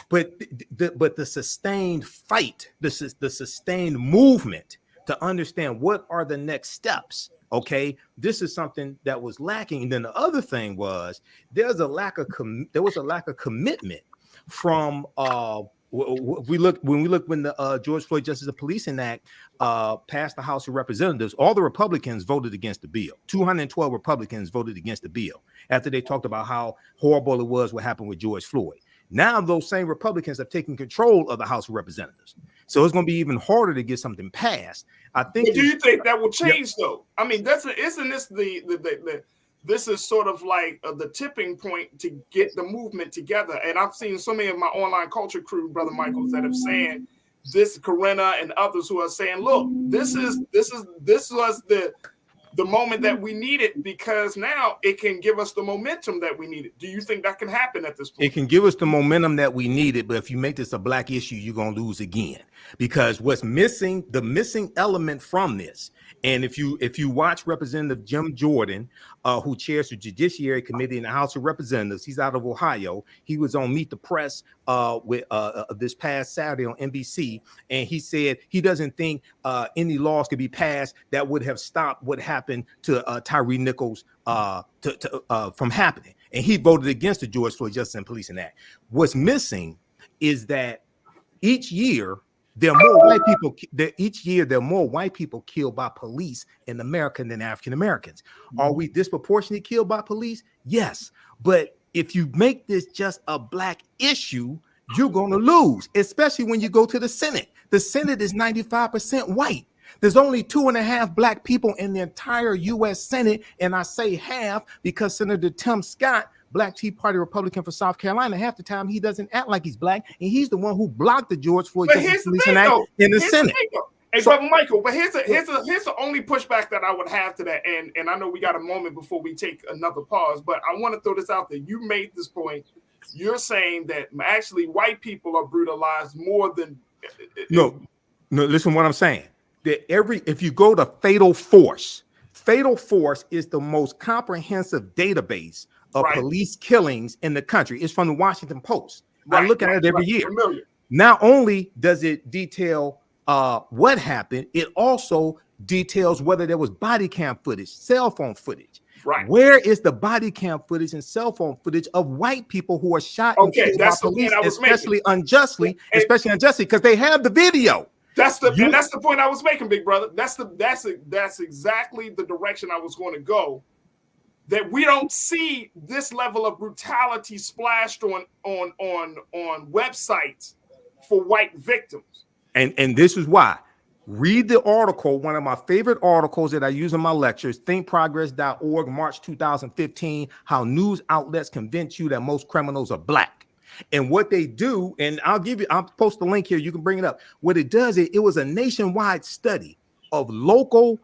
but the sustained fight, the sustained movement to understand what are the next steps. Okay, this is something that was lacking. And then the other thing was there was a lack of commitment from when the George Floyd Justice and Policing Act passed the House of Representatives, all the Republicans voted against the bill. 212 Republicans voted against the bill after they talked about how horrible it was what happened with George Floyd. Now those same Republicans have taken control of the House of Representatives. So it's going to be even harder to get something passed. I think. But do you think that will change though? I mean, isn't this this is sort of like the tipping point to get the movement together. And I've seen so many of my online culture crew, Brother Michaels, that have saying this, Corinna and others who are saying, look, this was the moment that we needed, because now it can give us the momentum that we needed. Do you think that can happen at this point? It can give us the momentum that we needed, but if you make this a Black issue, you're going to lose again. Because what's missing, the missing element from this, and if you watch Representative Jim Jordan, who chairs the Judiciary Committee in the House of Representatives, he's out of Ohio. He was on Meet the Press with this past Saturday on NBC, and he said he doesn't think any laws could be passed that would have stopped what happened happened to Tyre Nichols from happening. And he voted against the George Floyd Justice and Policing Act. What's missing is that each year there are more white people. Each year there are more white people killed by police in America than African Americans. Are we disproportionately killed by police? Yes, but if you make this just a black issue, you're going to lose, especially when you go to the Senate. The Senate is 95% white. There's only 2.5 black people in the entire U.S. Senate, and I say half because Senator Tim Scott, Black Tea Party Republican for South Carolina, half the time he doesn't act like he's black, and he's the one who blocked the George Floyd Justice Policing Act in the Senate. Hey, Brother Michael, but here's the only pushback that I would have to that, and I know we got a moment before we take another pause, but I want to throw this out there. You made this point. You're saying that actually white people are brutalized more than no. Listen to what I'm saying. That if you go to Fatal Force is the most comprehensive database of police killings in the country. It's from the Washington Post. I look at it every year. Not only does it detail what happened, it also details whether there was body cam footage, cell phone footage. Right. Where is the body cam footage and cell phone footage of white people who are shot and killed by police, especially unjustly, because they have the video. That's the point I was making, big brother. That's exactly the direction I was going to go. That we don't see this level of brutality splashed on websites for white victims. And this is why. Read the article, one of my favorite articles that I use in my lectures, thinkprogress.org, March 2015, how news outlets convince you that most criminals are black. And what they do, and I'll post the link here, you can bring it up. What it does, it was a nationwide study of local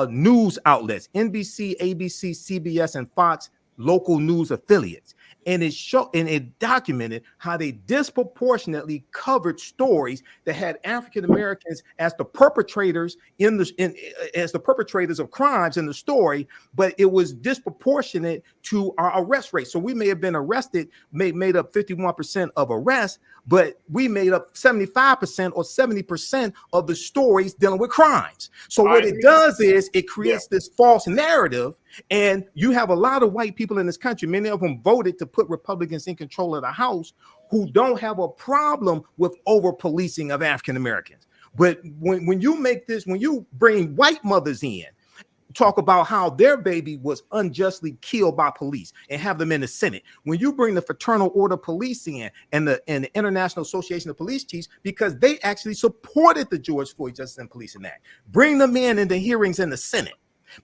news outlets, NBC, ABC, CBS, and Fox, local news affiliates. And it documented how they disproportionately covered stories that had African Americans as the perpetrators as the perpetrators of crimes in the story, but it was disproportionate to our arrest rate. So we may have been arrested, made up 51% of arrests, but we made up 75% or 70% of the stories dealing with crimes. So what it does is it creates this false narrative. And you have a lot of white people in this country, many of them voted to put Republicans in control of the House, who don't have a problem with over-policing of African Americans. But when you bring white mothers in, talk about how their baby was unjustly killed by police and have them in the Senate. When you bring the Fraternal Order Police in and the International Association of Police Chiefs, because they actually supported the George Floyd Justice and Policing Act, bring them in the hearings in the Senate.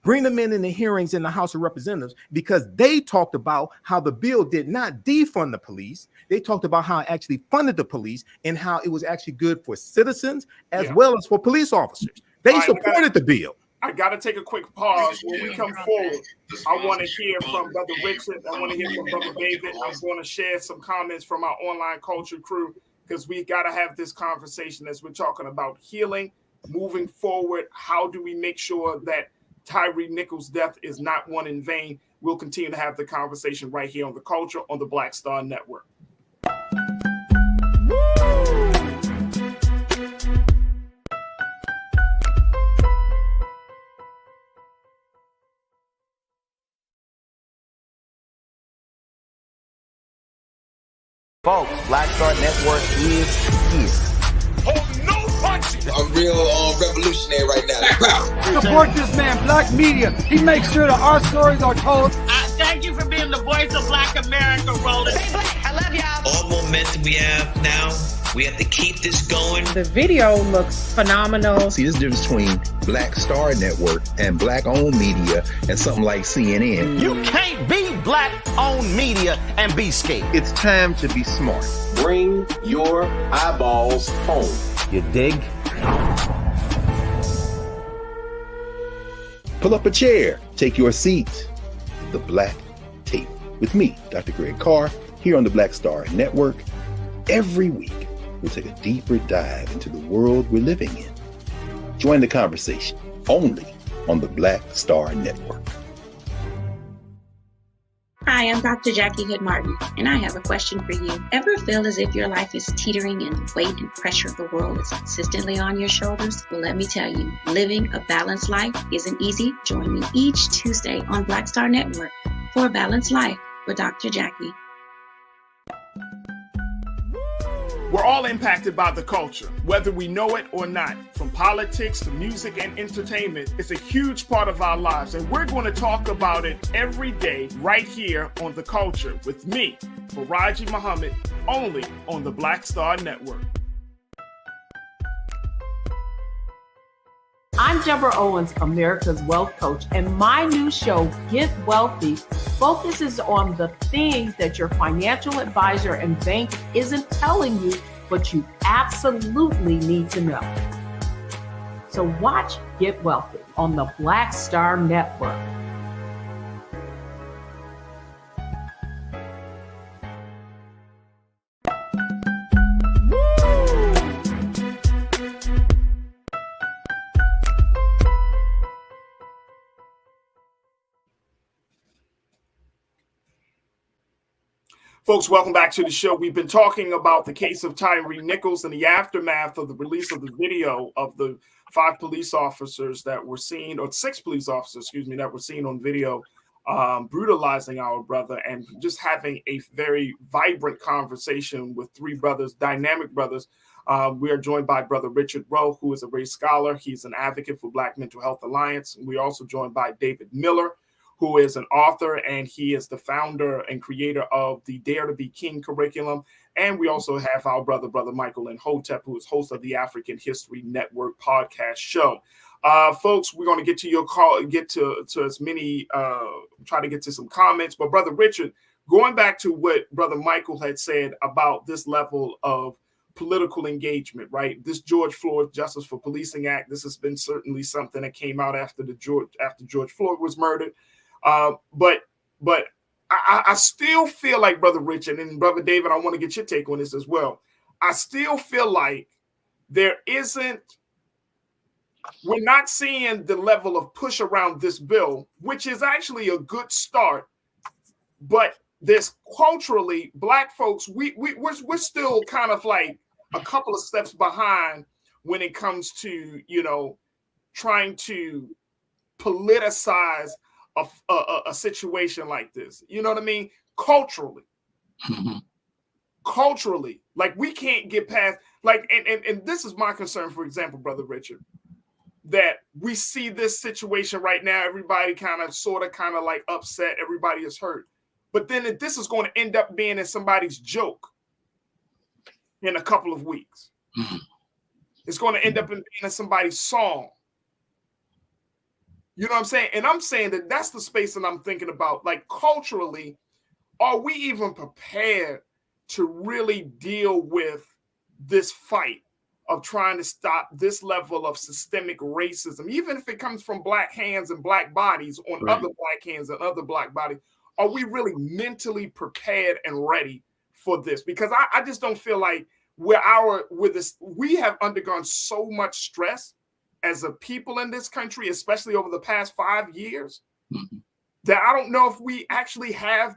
Bring them in the hearings in the House of Representatives, because they talked about how the bill did not defund the police. They talked about how it actually funded the police and how it was actually good for citizens as well as for police officers. They supported the bill. I got to take a quick pause. When we come forward, I want to hear from Brother Richard. I want to hear from Brother David. I'm going to share some comments from our online culture crew, because we got to have this conversation as we're talking about healing, moving forward. How do we make sure that Tyre Nichols' death is not one in vain? We'll continue to have the conversation right here on The Culture on the Black Star Network. Folks, Black Star Network is here. I'm real revolutionary right now. Support this man, Black Media. He makes sure that our stories are told. Thank you for being the voice of Black America, Roland. Hey, Black, I love y'all. All momentum we have now, we have to keep this going. The video looks phenomenal. See, there's a difference between Black Star Network and black-owned media and something like CNN. You can't be black-owned media and be scared. It's time to be smart. Bring your eyeballs home. You dig? Pull up a chair. Take your seat. The Black Tape. With me, Dr. Greg Carr, here on the Black Star Network. Every week, we'll take a deeper dive into the world we're living in. Join the conversation only on the Black Star Network. Hi, I'm Dr. Jackie Hood Martin, and I have a question for you. Ever feel as if your life is teetering and the weight and pressure of the world is consistently on your shoulders? Well, let me tell you, living a balanced life isn't easy. Join me each Tuesday on Black Star Network for a Balanced Life with Dr. Jackie. We're all impacted by the culture, whether we know it or not. From politics to music and entertainment, it's a huge part of our lives, and we're going to talk about it every day right here on The Culture with me, Farajii Muhammad, only on the Black Star Network. I'm Deborah Owens, America's Wealth Coach, and my new show, Get Wealthy, focuses on the things that your financial advisor and bank isn't telling you, but you absolutely need to know. So watch Get Wealthy on the Black Star Network. Folks, welcome back to the show. We've been talking about the case of Tyre Nichols and the aftermath of the release of the video of the 5 police officers that were seen, or 6 police officers, that were seen on video brutalizing our brother, and just having a very vibrant conversation with 3 brothers, dynamic brothers. We are joined by Brother Richard Rowe, who is a race scholar. He's an advocate for Black Mental Health Alliance. We're also joined by David Miller, who is an author, and he is the founder and creator of the Dare to Be King curriculum. And we also have our brother Michael Imhotep, who is host of the African History Network podcast show. Folks, we're going to get to your call, get to as many, try to get to some comments. But Brother Richard, going back to what Brother Michael had said about this level of political engagement, right? This George Floyd Justice for Policing Act, this has been certainly something that came out after George Floyd was murdered. But I still feel like, Brother Richard and Brother David, I want to get your take on this as well. I still feel like we're not seeing the level of push around this bill, which is actually a good start. But there's culturally, Black folks, we're still kind of like a couple of steps behind when it comes to, trying to politicize a situation like this. You know what I mean? Culturally. Mm-hmm. Culturally. Like, we can't get past, like, and this is my concern, for example, Brother Richard, that we see this situation right now, everybody kind of like upset, everybody is hurt. But then this is going to end up being in somebody's joke in a couple of weeks. Mm-hmm. It's going to end up being in somebody's song. You know what I'm saying? And I'm saying that that's the space that I'm thinking about. Like, culturally, are we even prepared to really deal with this fight of trying to stop this level of systemic racism, even if it comes from Black hands and Black bodies on Right. other Black hands and other Black bodies? Are we really mentally prepared and ready for this? Because I just don't feel like we have undergone so much stress as a people in this country, especially over the past 5 years, Mm-hmm. that I don't know if we actually have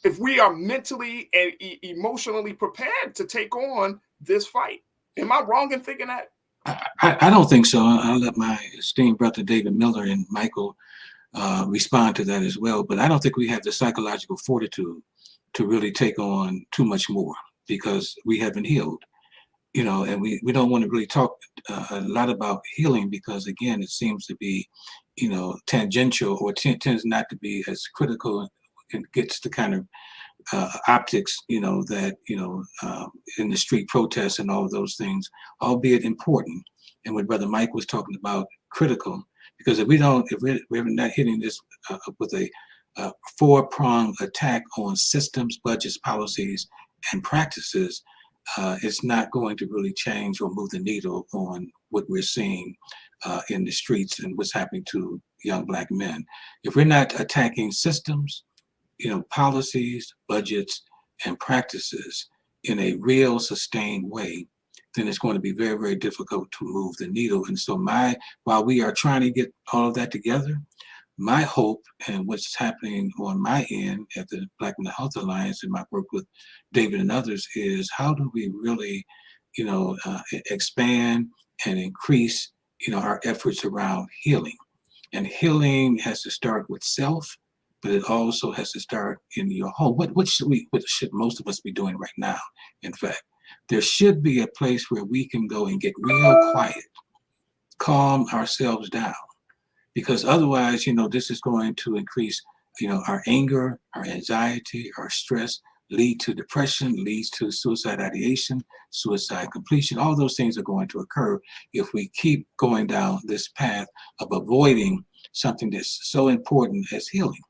if we are mentally and emotionally prepared to take on this fight. Am I wrong in thinking that? I don't think so. I'll let my esteemed brother David Miller and Michael respond to that as well. But I don't think we have the psychological fortitude to really take on too much more, because we haven't healed. And we don't want to really talk a lot about healing, because, again, it seems to be, tangential, or tends not to be as critical, and gets the kind of optics, that, in the street protests and all of those things, albeit important. And what Brother Mike was talking about, critical, because if we're not hitting this with a 4-pronged attack on systems, budgets, policies, and practices, it's not going to really change or move the needle on what we're seeing in the streets and what's happening to young Black men. If we're not attacking systems, policies, budgets, and practices in a real sustained way, then it's going to be very, very difficult to move the needle. And so while we are trying to get all of that together, my hope and what's happening on my end at the Black Mental Health Alliance and my work with David and others is how do we really, expand and increase, our efforts around healing. And healing has to start with self, but it also has to start in your home. What should most of us be doing right now? In fact, there should be a place where we can go and get real quiet, calm ourselves down, because otherwise, this is going to increase, our anger, our anxiety, our stress, lead to depression, leads to suicide ideation, suicide completion. All those things are going to occur if we keep going down this path of avoiding something that's so important as healing.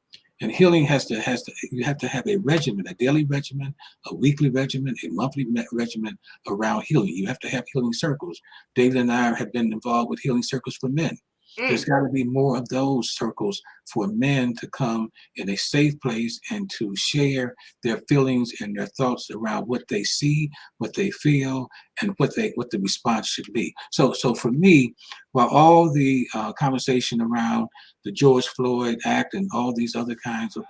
And healing you have to have a regimen, a daily regimen, a weekly regimen, a monthly regimen around healing. You have to have healing circles. David and I have been involved with healing circles for men. There's got to be more of those circles for men to come in a safe place and to share their feelings and their thoughts around what they see, what they feel, and what the response should be. So for me, while all the conversation around the George Floyd Act and all these other kinds of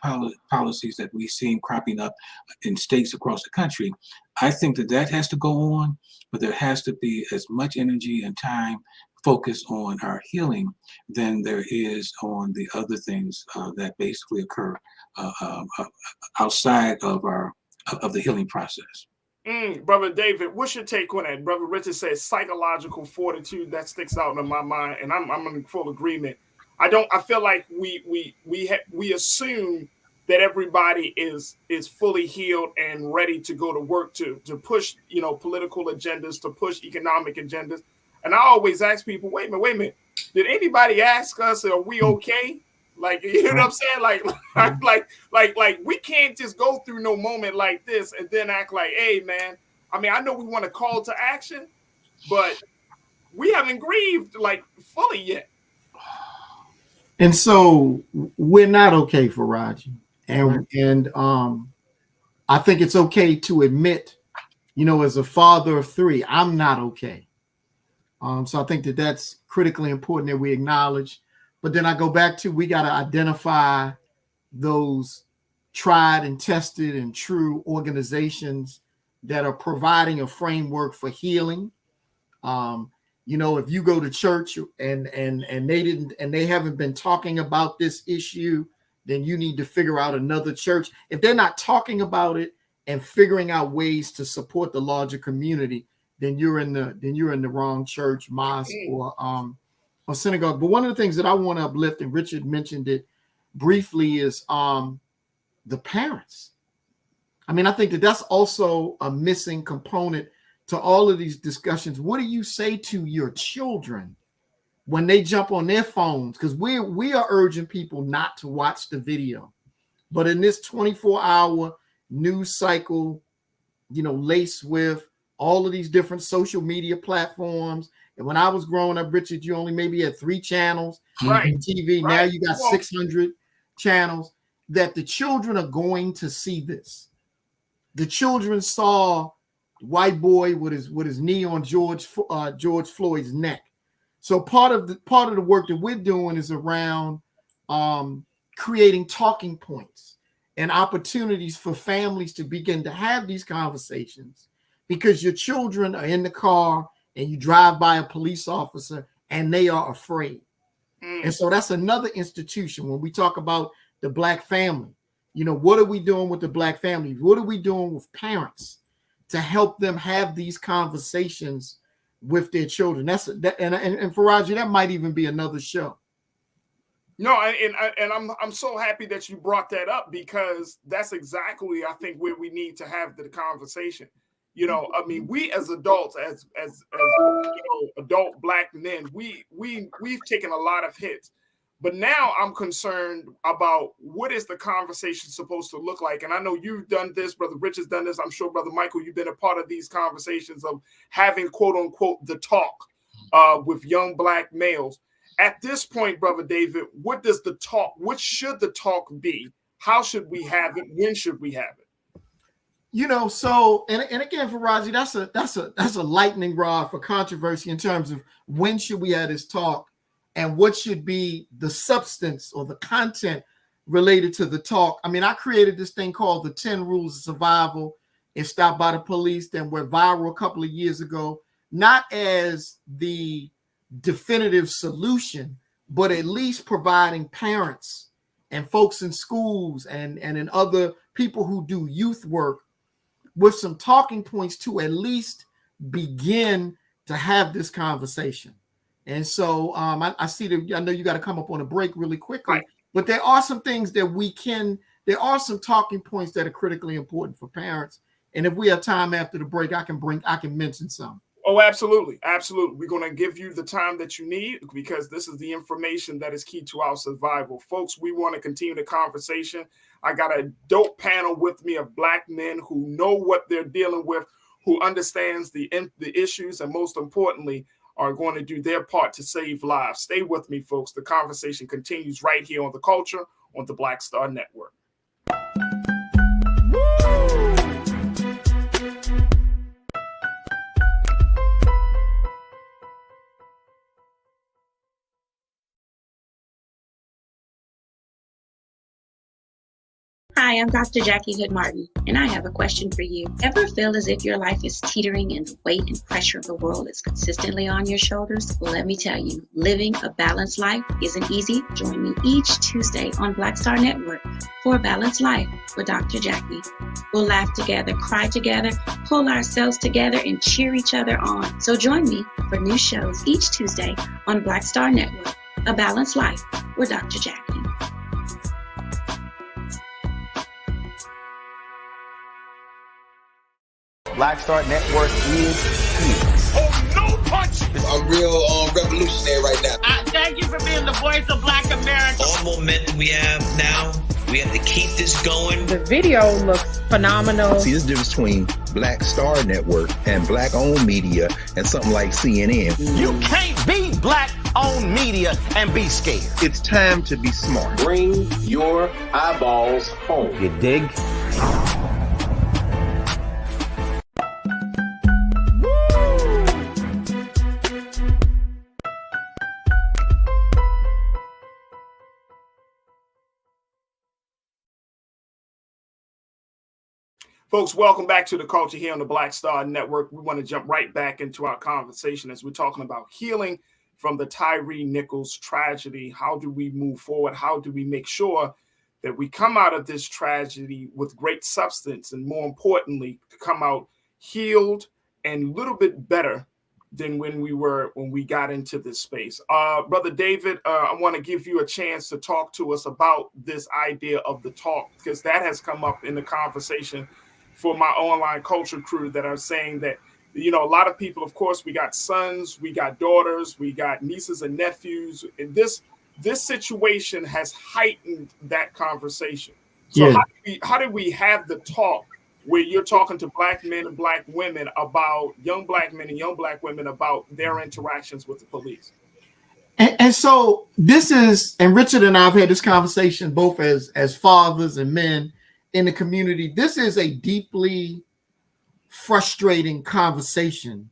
policies that we've seen cropping up in states across the country, I think that has to go on, but there has to be as much energy and time focus on our healing than there is on the other things that basically occur outside of the healing process. Brother David, what's your take on that? Brother Richard says psychological fortitude. That sticks out in my mind, and I'm in full agreement. I feel like we assume that everybody is fully healed and ready to go to work to push political agendas, to push economic agendas. And I always ask people, wait a minute, did anybody ask us, are we okay? Like, you know what I'm saying? Like we can't just go through no moment like this and then act like, hey, man, I mean, I know we want a call to action, but we haven't grieved like fully yet. And so we're not okay, Farajii. And I think it's okay to admit, as a father of three, I'm not okay. So I think that's critically important that we acknowledge. But then I go back to, we got to identify those tried and tested and true organizations that are providing a framework for healing. If you go to church and they haven't been talking about this issue, then you need to figure out another church. If they're not talking about it and figuring out ways to support the larger community, then you're in the wrong church, mosque, or synagogue. But one of the things that I want to uplift, and Richard mentioned it briefly, is the parents. I mean, I think that's also a missing component to all of these discussions. What do you say to your children when they jump on their phones? Because we are urging people not to watch the video, but in this 24-hour news cycle, laced with all of these different social media platforms. And when I was growing up, Richard, you only maybe had 3 channels on TV. Right. Now you got 600 channels. That the children are going to see this. The children saw white boy with his knee on George Floyd's neck. So part of the work that we're doing is around creating talking points and opportunities for families to begin to have these conversations. Because your children are in the car and you drive by a police officer and they are afraid. And so that's another institution. When we talk about the Black family, what are we doing with the Black family? What are we doing with parents to help them have these conversations with their children? And Farajii, that might even be another show. No, and I'm so happy that you brought that up, because that's exactly, I think, where we need to have the conversation. I mean, we as adults, as adult Black men, we've taken a lot of hits, but now I'm concerned about what is the conversation supposed to look like. And I know you've done this, Brother Rich has done this. I'm sure, Brother Michael, you've been a part of these conversations of having, quote unquote, the talk with young Black males. At this point, Brother David, what should the talk be? How should we have it? When should we have it? So and again, Farajii, that's a lightning rod for controversy in terms of when should we have this talk. and what should be the substance or the content related to the talk. I mean, I created this thing called the 10 Rules of Survival. It stopped by the police, then went viral a couple of years ago, not as the definitive solution, but at least providing parents and folks in schools and in other people who do youth work with some talking points to at least begin to have this conversation. And so I see that, I know you got to come up on a break really quickly, right. But there are some things that there are some talking points that are critically important for parents. And if we have time after the break, I can mention some. Oh, absolutely. Absolutely. We're going to give you the time that you need because this is the information that is key to our survival. Folks, we want to continue the conversation. I got a dope panel with me of Black men who know what they're dealing with, who understands the issues, and most importantly, are going to do their part to save lives. Stay with me, folks. The conversation continues right here on The Culture on the Black Star Network. Hi, I'm Dr. Jackie Hood Martin, and I have a question for you. Ever feel as if your life is teetering and the weight and pressure of the world is consistently on your shoulders? Well, let me tell you, living a balanced life isn't easy. Join me each Tuesday on Black Star Network for A Balanced Life with Dr. Jackie. We'll laugh together, cry together, pull ourselves together, and cheer each other on. So join me for new shows each Tuesday on Black Star Network, A Balanced Life with Dr. Jackie. Black Star Network is here. Oh, no punch! I'm real revolutionary right now. Thank you for being the voice of Black America. All momentum we have now, we have to keep this going. The video looks phenomenal. See, there's a difference between Black Star Network and Black-owned media and something like CNN. You can't be Black-owned media and be scared. It's time to be smart. Bring your eyeballs home. You dig? Folks, welcome back to The Culture here on the Black Star Network. We want to jump right back into our conversation as we're talking about healing from the Tyre Nichols tragedy. How do we move forward? How do we make sure that we come out of this tragedy with great substance and, more importantly, to come out healed and a little bit better than when we got into this space? Brother David, I want to give you a chance to talk to us about this idea of the talk, because that has come up in the conversation for my online culture crew that are saying that, you know, a lot of people, of course, we got sons, we got daughters, we got nieces and nephews, and this situation has heightened that conversation. So yeah. How do we have the talk where you're talking to Black men and Black women about young Black men and young Black women about their interactions with the police? And so this is, and Richard and I have had this conversation both as fathers and men in the community. This is a deeply frustrating conversation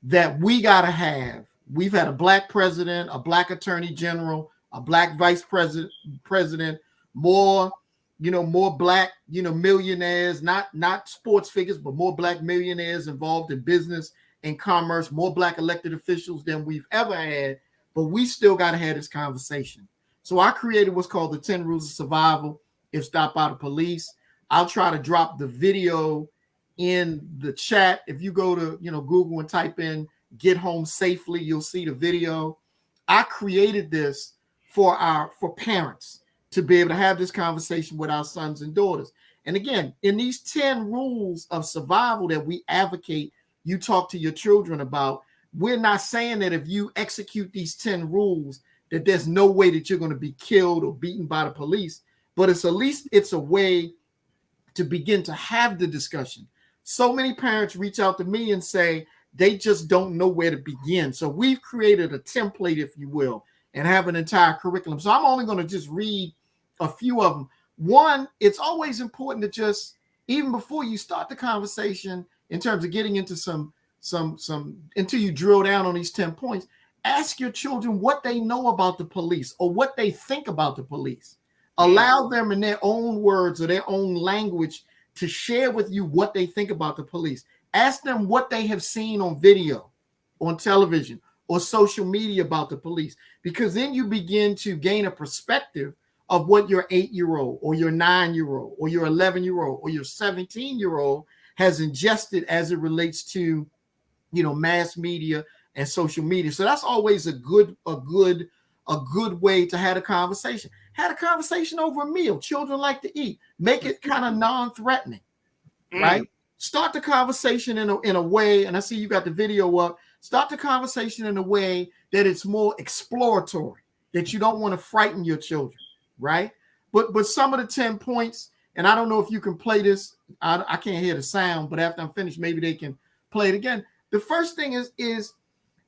that we got to have. We've had a Black president, a Black attorney general, a Black vice president, more Black, millionaires, not sports figures, but more Black millionaires involved in business and commerce, more Black elected officials than we've ever had. But we still got to have this conversation. So I created what's called the 10 Rules of Survival if stopped by the police. I'll try to drop the video in the chat. If you go to Google and type in "get home safely," you'll see the video. I created this for parents to be able to have this conversation with our sons and daughters. And again, in these 10 rules of survival that we advocate, you talk to your children about, we're not saying that if you execute these 10 rules that there's no way that you're going to be killed or beaten by the police, but it's at least it's a way to begin to have the discussion. So many parents reach out to me and say they just don't know where to begin. So we've created a template, if you will, and have an entire curriculum. So I'm only going to just read a few of them. One, it's always important to just, even before you start the conversation in terms of getting into some until you drill down on these 10 points, Ask your children what they know about the police or what they think about the police. Allow them in their own words or their own language to share with you what they think about the police. Ask them what they have seen on video, on television, or social media about the police, because then you begin to gain a perspective of what your 8-year-old or your 9-year-old or your 11-year-old or your 17-year-old has ingested as it relates to, mass media and social media. So that's always a good way to have a conversation. Have a conversation over a meal. Children like to eat. Make it kind of non-threatening, right? Start the conversation in a way, and I see you got the video up. Start the conversation in a way that it's more exploratory, that you don't want to frighten your children, right? But some of the 10 points, and I don't know if you can play this. I can't hear the sound, but after I'm finished, maybe they can play it again. The first thing is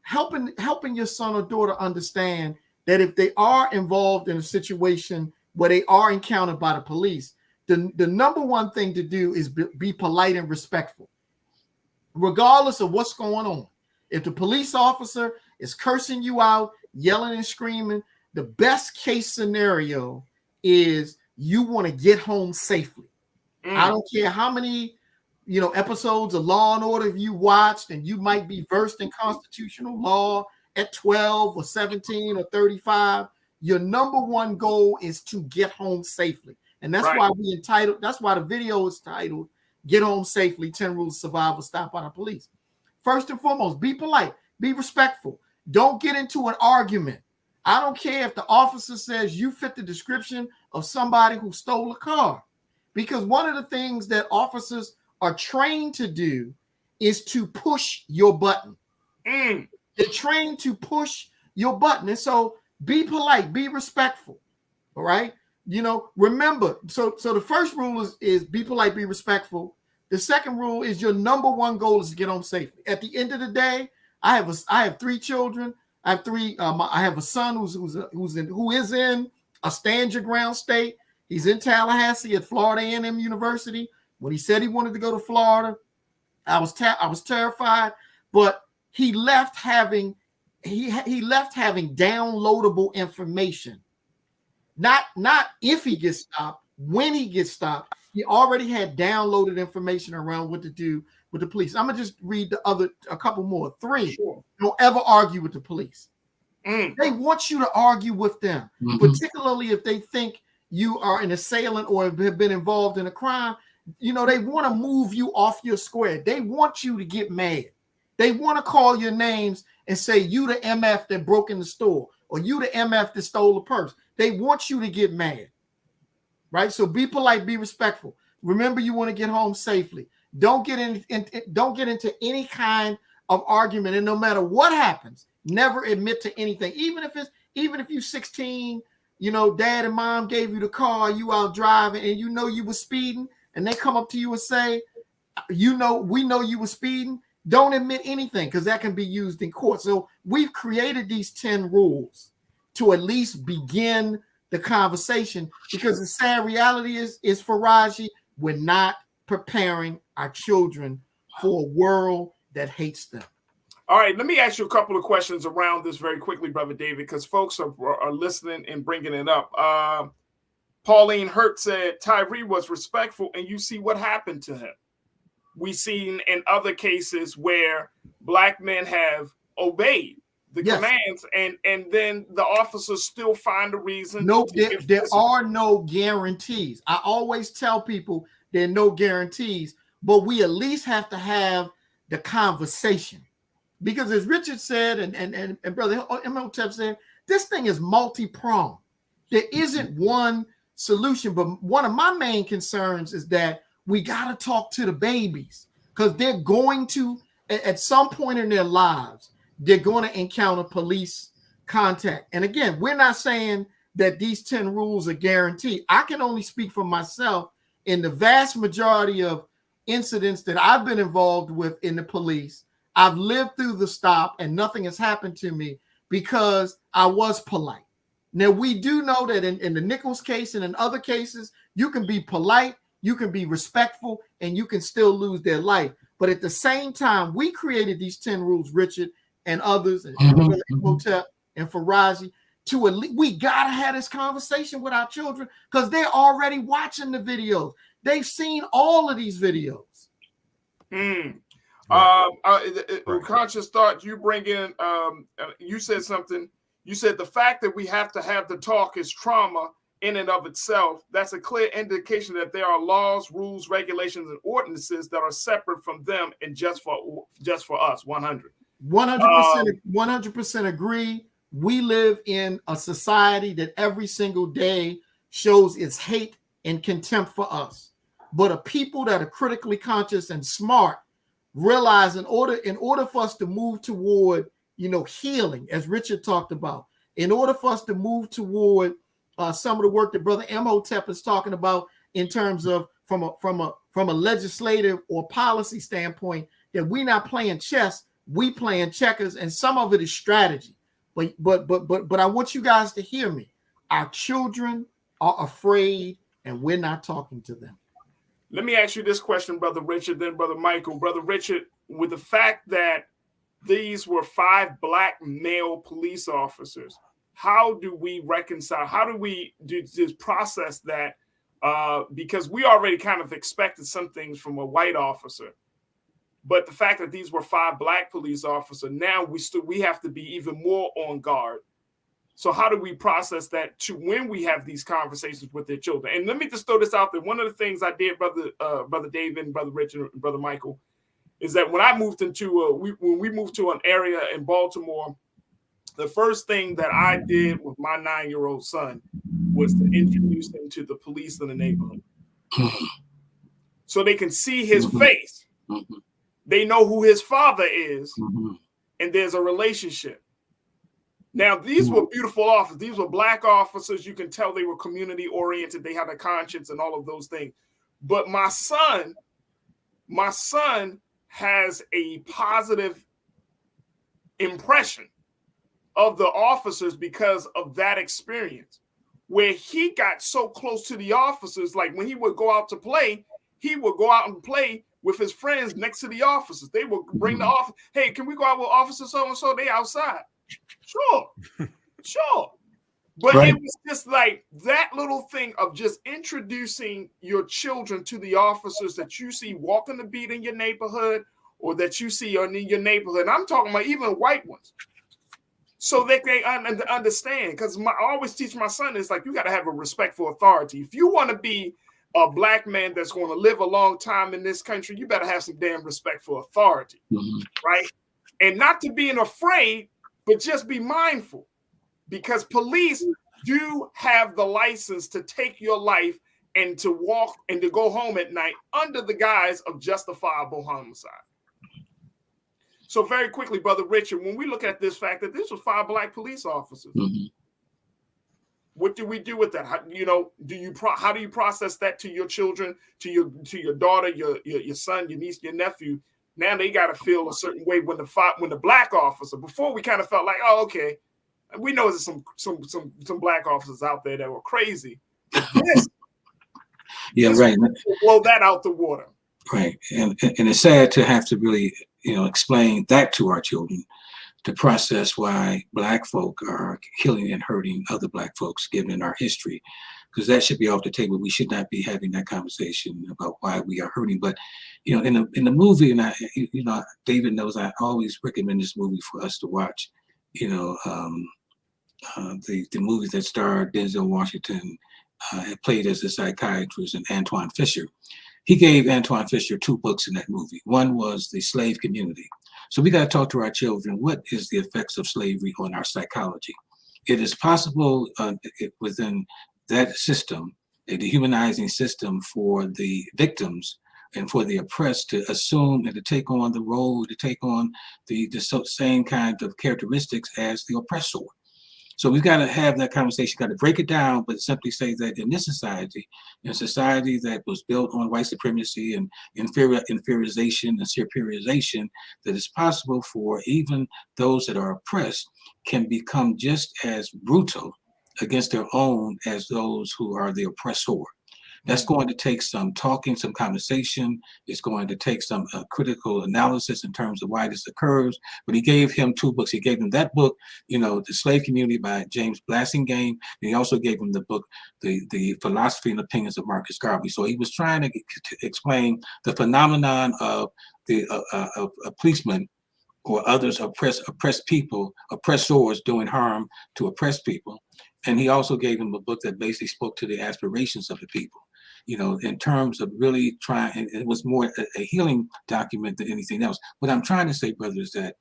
helping your son or daughter understand that if they are involved in a situation where they are encountered by the police, the number one thing to do is be polite and respectful, regardless of what's going on. If the police officer is cursing you out, yelling and screaming, the best case scenario is you want to get home safely. I don't care how many episodes of Law and Order you watched, and you might be versed in constitutional law at 12 or 17 or 35. Your number one goal is to get home safely. And that's why that's why the video is titled Get Home Safely, 10 Rules of Survival Stopped by the Police. First and foremost, be polite, be respectful. Don't get into an argument. I don't care if the officer says you fit the description of somebody who stole a car, because one of the things that officers are trained to do is to push your button. They're trained to push your button. And so be polite, be respectful. All right. Remember, so the first rule is be polite, be respectful. The second rule is your number one goal is to get home safely. At the end of the day, I have 3 children. I have a son who is in a stand your ground state. He's in Tallahassee at Florida A&M University. When he said he wanted to go to Florida, I was terrified, but he left having downloadable information. Not if he gets stopped, when he gets stopped, he already had downloaded information around what to do with the police. I'm gonna just read a couple more. 3, don't ever argue with the police. They want you to argue with them, particularly if they think you are an assailant or have been involved in a crime. They want to move you off your square. They want you to get mad. They want to call your names and say you the MF that broke in the store, or you the MF that stole a purse. They want you to get mad, right? So be polite, be respectful. Remember, you want to get home safely. Don't get into any kind of argument, and no matter what happens, never admit to anything. Even if you're 16, dad and mom gave you the car, you out driving, and you were speeding, and they come up to you and say, we know you were speeding. Don't admit anything, because that can be used in court. So we've created these 10 rules to at least begin the conversation, because the sad reality is Farajii, we're not preparing our children for a world that hates them. All right, let me ask you a couple of questions around this very quickly, Brother David, because folks are listening and bringing it up. Pauline Hurt said Tyre was respectful, and you see what happened to him. We've seen in other cases where Black men have obeyed the commands, and then the officers still find a reason. No, there are no guarantees. I always tell people there are no guarantees, but we at least have to have the conversation. Because as Richard said, and Brother Imhotep said, this thing is multi-pronged. There isn't one solution, but one of my main concerns is that we got to talk to the babies, because they're going to, at some point in their lives, they're going to encounter police contact. And again, we're not saying that these 10 rules are guaranteed. I can only speak for myself. In the vast majority of incidents that I've been involved with in the police, I've lived through the stop and nothing has happened to me because I was polite. Now, we do know that in the Nichols case and in other cases, you can be polite, you can be respectful, and you can still lose their life. But at the same time, we created these 10 rules, Richard, and others, and Imhotep and Farajii, to at least, we gotta have this conversation with our children because they're already watching the videos. They've seen all of these videos. Conscious thought, you bring in, you said something. You said the fact that we have to have the talk is trauma in and of itself. That's a clear indication that there are laws, rules, regulations, and ordinances that are separate from them and just for us. 100% agree. We live in a society that every single day shows its hate and contempt for us. But a people that are critically conscious and smart realize in order for us to move toward, healing, as Richard talked about, in order for us to move toward some of the work that Brother Imhotep is talking about in terms of from a legislative or policy standpoint, that we're not playing chess, we playing checkers, and some of it is strategy. But I want you guys to hear me. Our children are afraid, and we're not talking to them. Let me ask you this question, Brother Richard, then Brother Michael. Brother Richard, with the fact that these were 5 black male police officers, how do we reconcile? How do we just process that? Because we already kind of expected some things from a white officer, but the fact that these were 5 black police officers, now we have to be even more on guard. So how do we process that to when we have these conversations with their children? And let me just throw this out there. One of the things I did, Brother David, and Brother Richard, and Brother Michael, is that when I moved into when we moved to an area in Baltimore, the first thing that I did with my 9-year-old son was to introduce him to the police in the neighborhood, so they can see his face. They know who his father is, and there's a relationship. Now, these were beautiful officers. These were black officers. You can tell they were community oriented. They had a conscience and all of those things. But my son has a positive impression of the officers because of that experience, where he got so close to the officers. Like when he would go out to play, he would go out and play with his friends next to the officers. They would bring the officer. Hey, can we go out with Officer so-and-so? They outside. Sure. But It was just like that little thing of just introducing your children to the officers that you see walking the beat in your neighborhood, or that you see in your neighborhood. And I'm talking about even white ones, so that they understand. Because I always teach my son, it's like you got to have a respect for authority. If you want to be a black man that's going to live a long time in this country, you better have some damn respect for authority, right? And not to being afraid, but just be mindful, because police do have the license to take your life and to walk and to go home at night under the guise of justifiable homicide. So very quickly, Brother Richard, when we look at this fact that this was 5 black police officers, what do we do with that? How do you process that to your children, to your daughter, your son, your niece, your nephew? Now they got to feel a certain way when the black officer. Before we kind of felt like, oh, okay, we know there's some black officers out there that were crazy. Right. Blow that out the water. Right, and it's sad to have to really explain that to our children, to process why black folk are killing and hurting other black folks, given our history, because that should be off the table. We should not be having that conversation about why we are hurting. But in the movie, and David knows I always recommend this movie for us to watch. The movies that starred Denzel Washington, played as a psychiatrist, and Antoine Fisher. He gave Antoine Fisher 2 books in that movie. One was The Slave Community. So we got to talk to our children. What is the effects of slavery on our psychology? It is possible within that system, a dehumanizing system for the victims and for the oppressed to assume and to take on the role, to take on the same kind of characteristics as the oppressor. So we've got to have that conversation, got to break it down, but simply say that in this society, in a society that was built on white supremacy and inferiorization and superiorization, that it's possible for even those that are oppressed can become just as brutal against their own as those who are the oppressor. That's going to take some talking, some conversation. It's going to take some critical analysis in terms of why this occurs. But he gave him 2 books. He gave him that book, The Slave Community by James Blasingame. And he also gave him the book, The Philosophy and Opinions of Marcus Garvey. So he was trying to explain the phenomenon of a policeman or others oppressed people, oppressors doing harm to oppressed people. And he also gave him a book that basically spoke to the aspirations of the people, in terms of really trying, and it was more a healing document than anything else. What I'm trying to say, brother, is that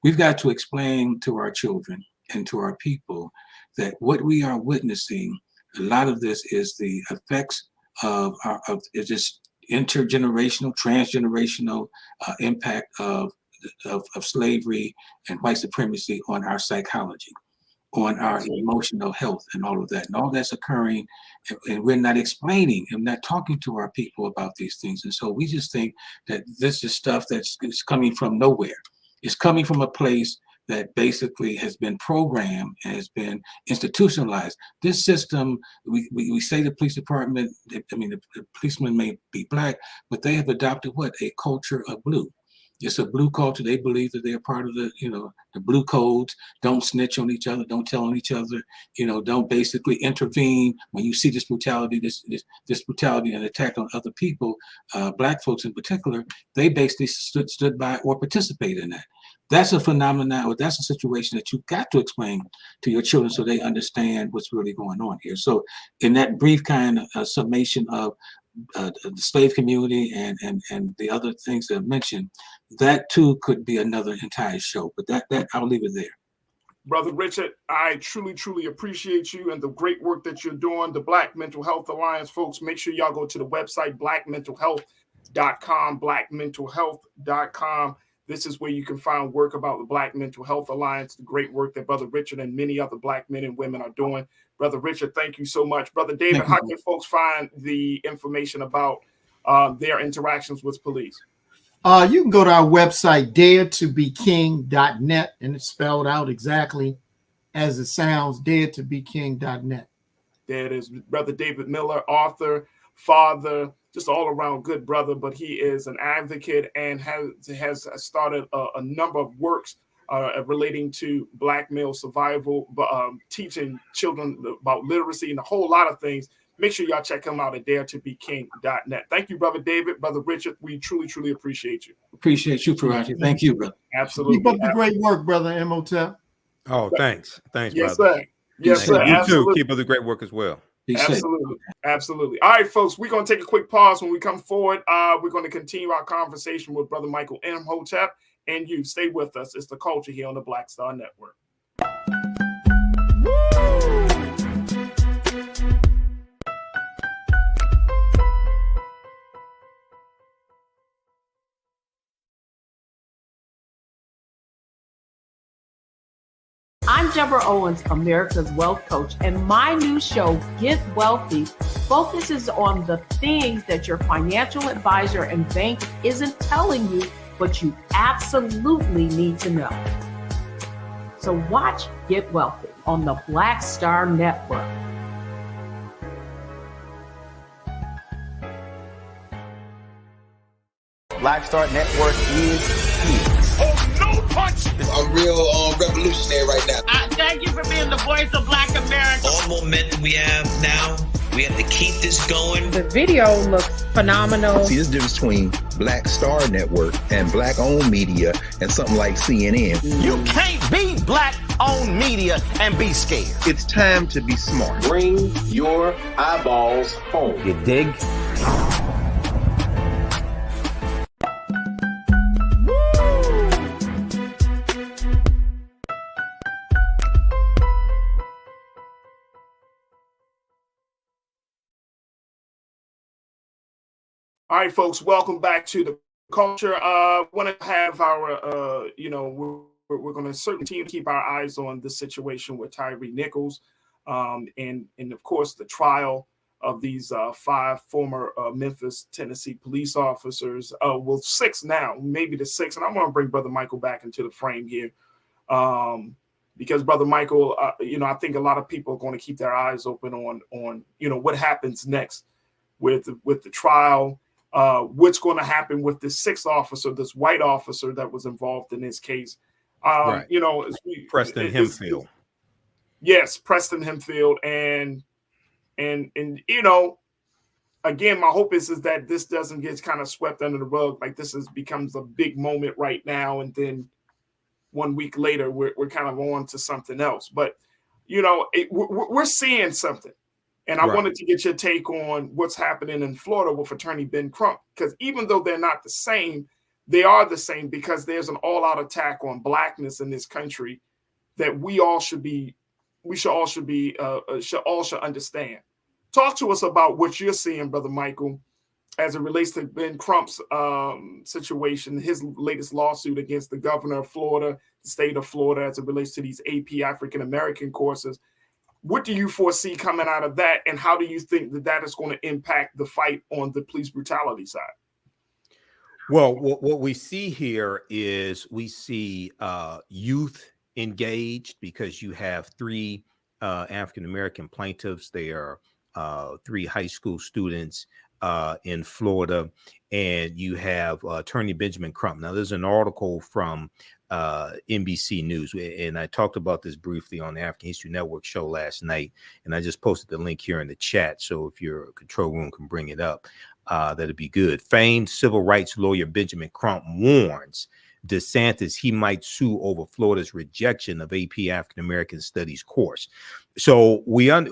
we've got to explain to our children and to our people that what we are witnessing, a lot of this is the effects of this intergenerational, transgenerational impact of slavery and white supremacy on our psychology, on our emotional health, and all of that. And all that's occurring, and we're not explaining and not talking to our people about these things. And so we just think that this is stuff that's coming from nowhere. It's coming from a place that basically has been programmed and has been institutionalized. This system, we say the police department, the policemen may be Black, but they have adopted what? A culture of blue. It's a blue culture. They believe that they're part of the blue codes. Don't snitch on each other. Don't tell on each other. Don't basically intervene when you see this brutality, this brutality and attack on other people, Black folks in particular. They basically stood by or participated in that. That's a phenomenon, or that's a situation that you've got to explain to your children so they understand what's really going on here. So in that brief kind of summation of the slave community and the other things that I've mentioned, that too could be another entire show, but that I'll leave it there. Brother Richard, I truly appreciate you and the great work that you're doing. The Black Mental Health Alliance, folks, make sure y'all go to the website, blackmentalhealth.com, blackmentalhealth.com. This is where you can find work about the Black Mental Health Alliance, the great work that Brother Richard and many other Black men and women are doing. Brother Richard, thank you so much. Brother David, how can folks find the information about their interactions with police? You can go to our website, daretobeking.net, and it's spelled out exactly as it sounds, daretobeking.net. There it is. Brother David Miller, author, father, just all around good brother, but he is an advocate and has started a number of works relating to Black male survival, teaching children about literacy and a whole lot of things. Make sure y'all check him out at daretobeking.net. Thank you, Brother David. Brother Richard, we truly appreciate you. Appreciate you, Farajii. Thank you, brother. Absolutely. Keep up the great work, Brother Imhotep. Oh, thanks. Thanks, yes, brother. Sir. Yes, sir. You Absolutely. too. Keep up the great work as well. Absolutely. All right, folks, we're going to take a quick pause. When we come forward, we're going to continue our conversation with Brother Michael Imhotep, and you stay with us. It's The Culture here on the Black Star Network. I'm Deborah Owens, America's Wealth Coach, and my new show, Get Wealthy, focuses on the things that your financial advisor and bank isn't telling you, but you absolutely need to know. So watch Get Wealthy on the Black Star Network. Black Star Network is here. Oh, no punch! I'm real revolutionary right now. Thank you for being the voice of Black America. All momentum we have now, we have to keep this going. The video looks phenomenal. See, there's a difference between Black Star Network and Black-owned media and something like CNN. You can't be Black-owned media and be scared. It's time to be smart. Bring your eyeballs home. You dig? All right, folks, welcome back to The Culture. Want to have our, we're going to certainly keep our eyes on the situation with Tyre Nichols and of course, the trial of these 5 former Memphis, Tennessee police officers. 6 now, maybe the 6th. And I'm going to bring Brother Michael back into the frame here because Brother Michael, I think a lot of people are going to keep their eyes open on what happens next with the trial. What's going to happen with this sixth officer, this white officer that was involved in this case? Right. You know, Preston Hempfield. Yes, Preston Hempfield, and you know, again, my hope is that this doesn't get kind of swept under the rug. Like this becomes a big moment right now, and then 1 week later we're kind of on to something else. But you know, we're seeing something, and I wanted to get your take on what's happening in Florida with Attorney Ben Crump, because even though they're not the same, they are the same, because there's an all-out attack on blackness in this country that we all should understand. Talk to us about what you're seeing, Brother Michael, as it relates to Ben Crump's situation, his latest lawsuit against the governor of Florida, the state of Florida, as it relates to these AP African American courses. What do you foresee coming out of that, and how do you think that is going to impact the fight on the police brutality side? Well, what we see here is we see youth engaged, because you have three African American plaintiffs. They are three high school students in Florida, and you have Attorney Benjamin Crump. Now, there's an article from NBC News, and I talked about this briefly on the African History Network show last night, and I just posted the link here in the chat, so if your control room can bring it up, that'd be good. Famed civil rights lawyer Benjamin Crump warns DeSantis he might sue over Florida's rejection of AP African American Studies course. So we have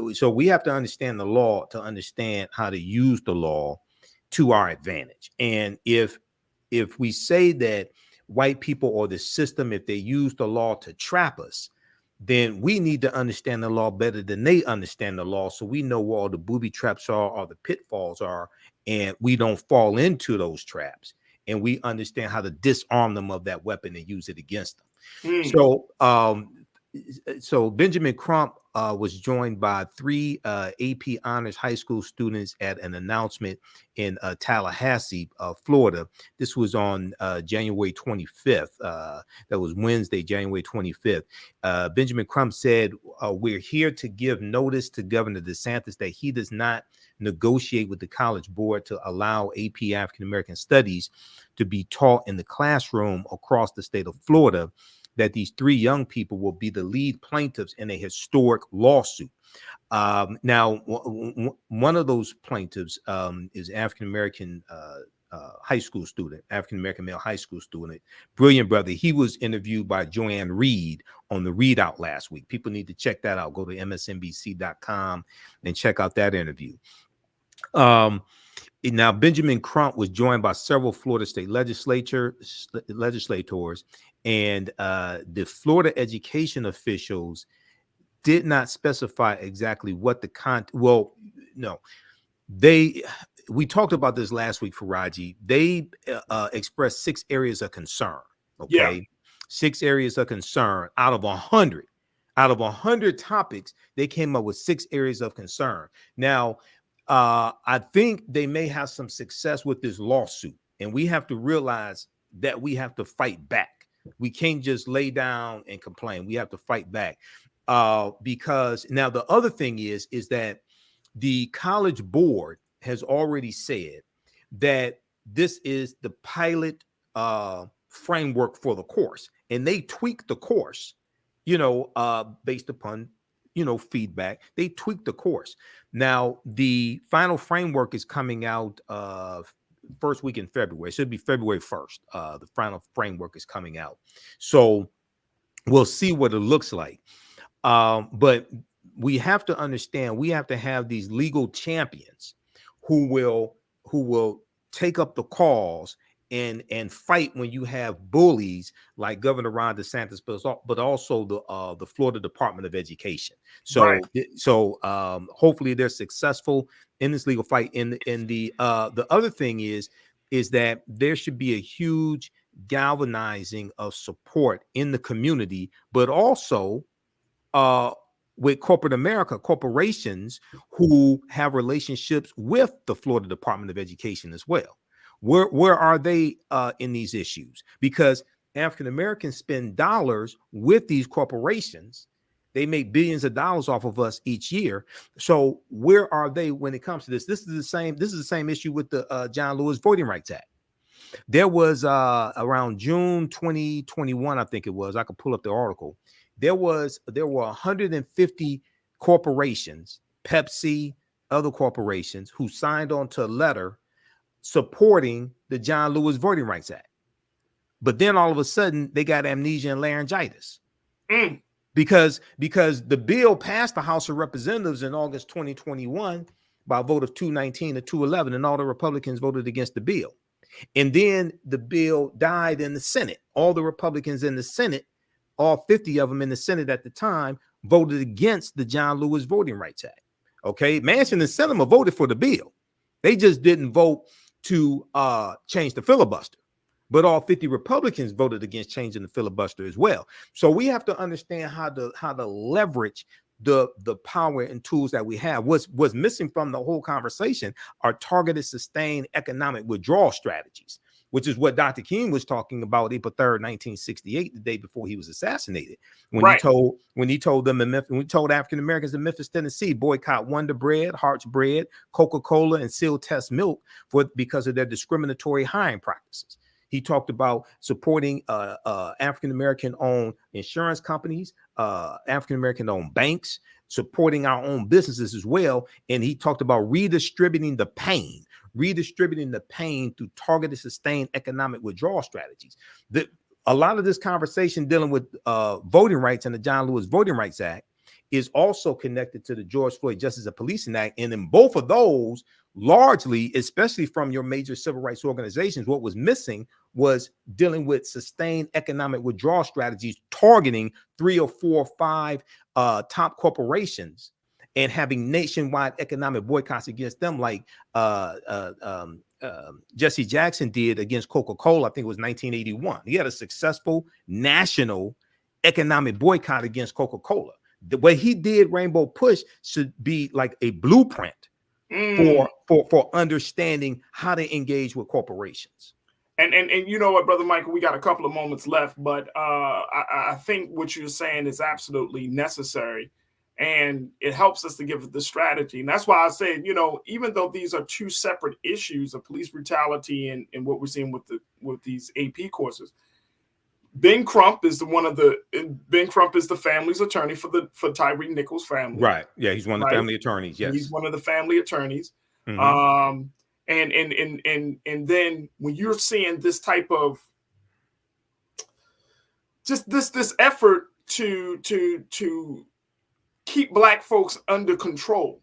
to understand the law to understand how to use the law to our advantage. And if we say that white people or the system, if they use the law to trap us, then we need to understand the law better than they understand the law, so we know where all the booby traps are, or the pitfalls are, and we don't fall into those traps, and we understand how to disarm them of that weapon and use it against them. So Benjamin Crump was joined by three AP Honors high school students at an announcement in Tallahassee, Florida. This was on January 25th. That was Wednesday, January 25th. Benjamin Crump said, "We're here to give notice to Governor DeSantis that he does not negotiate with the College Board to allow AP African American Studies to be taught in the classroom across the state of Florida, that these three young people will be the lead plaintiffs in a historic lawsuit." Now, one of those plaintiffs is African-American high school student, African-American male high school student, brilliant brother. He was interviewed by Joanne Reed on the Readout last week. People need to check that out. Go to msnbc.com and check out that interview. Now, Benjamin Crump was joined by several Florida state legislators, and the Florida education officials did not specify exactly what the we talked about this last week, Farajii. They expressed 6 areas of concern. Okay. Yeah. 6 areas of concern out of 100. Out of 100 topics, they came up with 6 areas of concern. Now, I think they may have some success with this lawsuit, and we have to realize that we have to fight back. We can't just lay down and complain. We have to fight back, because now the other thing is that the College Board has already said that this is the pilot framework for the course, and they tweak the course, based upon feedback. They tweaked the course. Now, the final framework is coming out first week in February. It should be February 1st. The final framework is coming out. So we'll see what it looks like. But we have to understand, we have to have these legal champions who will take up the cause and fight when you have bullies like Governor Ron DeSantis, but also the Florida Department of Education. So, hopefully they're successful in this legal fight. In the other thing is that there should be a huge galvanizing of support in the community, but also with corporate America, corporations who have relationships with the Florida Department of Education as well. Where are they in these issues? Because African Americans spend dollars with these corporations, They make billions of dollars off of us each year. So where are they when it comes to this? This is the same issue with the John Lewis Voting Rights Act. There was around June 2021, I think it was. I could pull up the article. There were 150 corporations, Pepsi, other corporations, who signed on to a letter supporting the John Lewis Voting Rights Act. But then all of a sudden they got amnesia and laryngitis. Because the bill passed the House of Representatives in August 2021 by a vote of 219 to 211, and all the Republicans voted against the bill. And then the bill died in the Senate. All the Republicans in the Senate, all 50 of them in the Senate at the time, voted against the John Lewis Voting Rights Act. Okay, Manchin and Sinema voted for the bill. They just didn't vote to change the filibuster. But all 50 Republicans voted against changing the filibuster as well. So we have to understand how to leverage the power and tools that we have. What's missing from the whole conversation are targeted, sustained economic withdrawal strategies, which is what Dr. King was talking about April 3rd, 1968, the day before he was assassinated. When he told African Americans in Memphis, Tennessee, boycott Wonder Bread, Hart's Bread, Coca-Cola, and Seal Test Milk because of their discriminatory hiring practices. He talked about supporting African-American owned insurance companies, African-American owned banks, supporting our own businesses as well. And he talked about redistributing the pain through targeted, sustained economic withdrawal strategies. A lot of this conversation dealing with voting rights and the John Lewis Voting Rights Act is also connected to the George Floyd Justice and Policing Act. And in both of those, largely, especially from your major civil rights organizations, what was missing was dealing with sustained economic withdrawal strategies, targeting 3 or 4 or 5 top corporations and having nationwide economic boycotts against them, like Jesse Jackson did against Coca-Cola. I think it was 1981. He had a successful national economic boycott against Coca-Cola. The way he did Rainbow Push should be like a blueprint for understanding how to engage with corporations. And you know what, Brother Michael, we got a couple of moments left, but I think what you're saying is absolutely necessary, and it helps us to give the strategy. And that's why I said, even though these are two separate issues of police brutality and what we're seeing with these AP courses, Ben Crump is the family's attorney for Tyre Nichols' family. Right. Yeah, he's one of the family attorneys. Yes. He's one of the family attorneys. Mm-hmm. And then when you're seeing this type of just this effort to keep Black folks under control.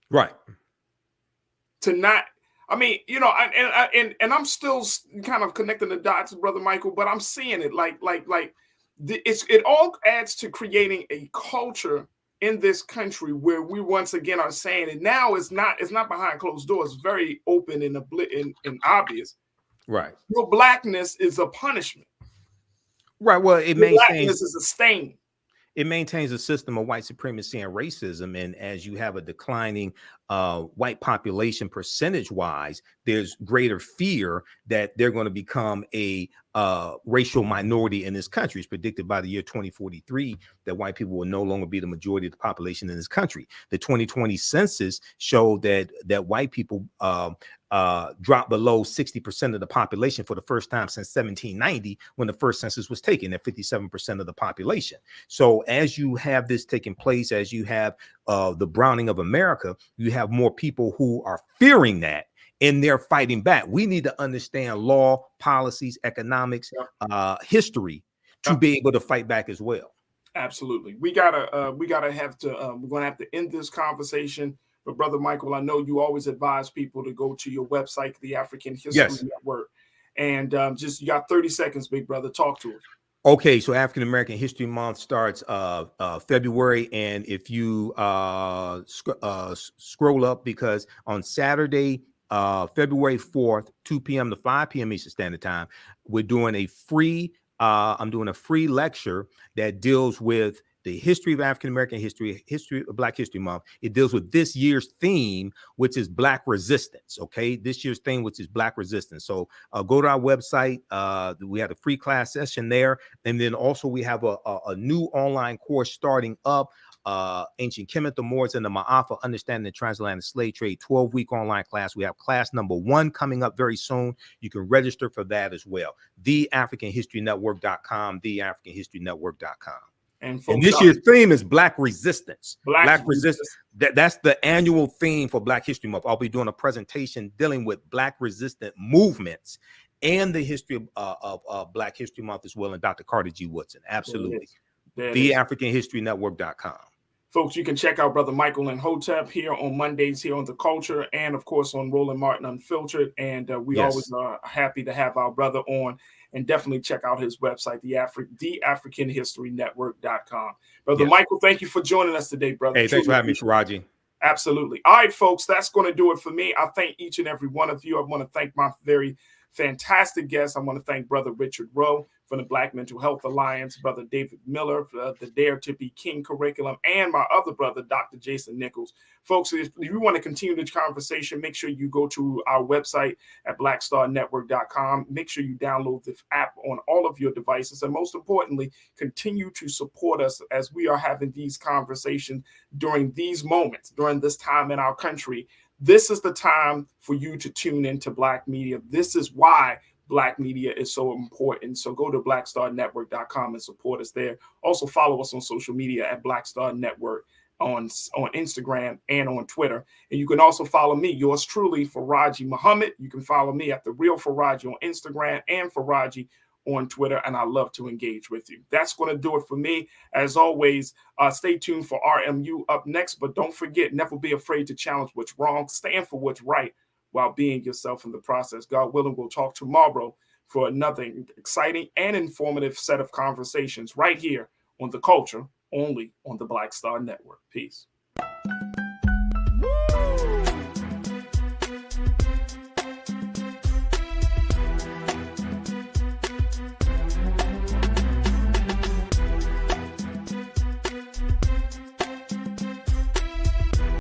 Right. To not, and I'm still kind of connecting the dots, Brother Michael, but I'm seeing it it all adds to creating a culture in this country where we once again are saying it now. It's not behind closed doors. It's very open and obvious. Right. Your Blackness is a punishment. Right. Well, Blackness is a stain. It maintains a system of white supremacy and racism. And as you have a declining white population percentage-wise, there's greater fear that they're going to become a racial minority in this country. It's predicted by the year 2043 that white people will no longer be the majority of the population in this country. The 2020 census showed that white people dropped below 60% of the population for the first time since 1790, when the first census was taken at 57% of the population. So as you have this taking place, as you have the browning of America, you have more people who are fearing that, and they're fighting back. We need to understand law, policies, economics, history to be able to fight back as well. Absolutely. We're going to have to end this conversation. But Brother Michael, I know you always advise people to go to your website, the African History Network, and you got 30 seconds, big brother. Talk to us. Okay, so African American History Month starts February, and if you scroll up, because on Saturday, February 4th, 2 p.m. to 5 p.m. Eastern Standard Time, we're doing I'm doing a free lecture that deals with the history of African American history, history of Black History Month. It deals with this year's theme, which is Black resistance. Okay, this year's theme, which is Black resistance. So go to our website. We had a free class session there, and then also we have a new online course starting up. Ancient Kemet, the Moors, and the Ma'afa, Understanding the Transatlantic Slave Trade, 12-week online class. We have class number 1 coming up very soon. You can register for that as well. TheAfricanHistoryNetwork.com, TheAfricanHistoryNetwork.com. And this year's theme is Black resistance. Black resistance. That's the annual theme for Black History Month. I'll be doing a presentation dealing with Black resistant movements and the history of Black History Month as well, and Dr. Carter G. Woodson. Absolutely. TheAfricanHistoryNetwork.com. Folks, you can check out Brother Michael and Hotep here on Mondays here on The Culture, and of course on Roland Martin Unfiltered. And we always are happy to have our brother on, and definitely check out his website, TheAfricanHistoryNetwork.com. Brother Michael, thank you for joining us today, brother. Hey, thanks for having me, Farajii. Absolutely. All right, folks, that's going to do it for me. I thank each and every one of you. I want to thank my very fantastic guests. I want to thank Brother Richard Rowe from the Black Mental Health Alliance, Brother David Miller for the Dare to Be King curriculum, and my other brother, Dr. Jason Nichols. Folks, if you want to continue this conversation, make sure you go to our website at blackstarnetwork.com. Make sure you download the app on all of your devices. And most importantly, continue to support us as we are having these conversations during these moments, during this time in our country. This is the time for you to tune into Black media. This is why Black media is so important. So go to blackstarnetwork.com and support us there. Also follow us on social media at Black Star Network on Instagram and on Twitter. And you can also follow me, yours truly, Farajii Muhammad. You can follow me at The Real Farajii on Instagram and Farajii on Twitter, and I love to engage with you. That's going to do it for me. As always, stay tuned for RMU up next, but don't forget, never be afraid to challenge what's wrong, stand for what's right, while being yourself in the process. God willing, we'll talk tomorrow for another exciting and informative set of conversations right here on The Culture, only on the Black Star Network. Peace.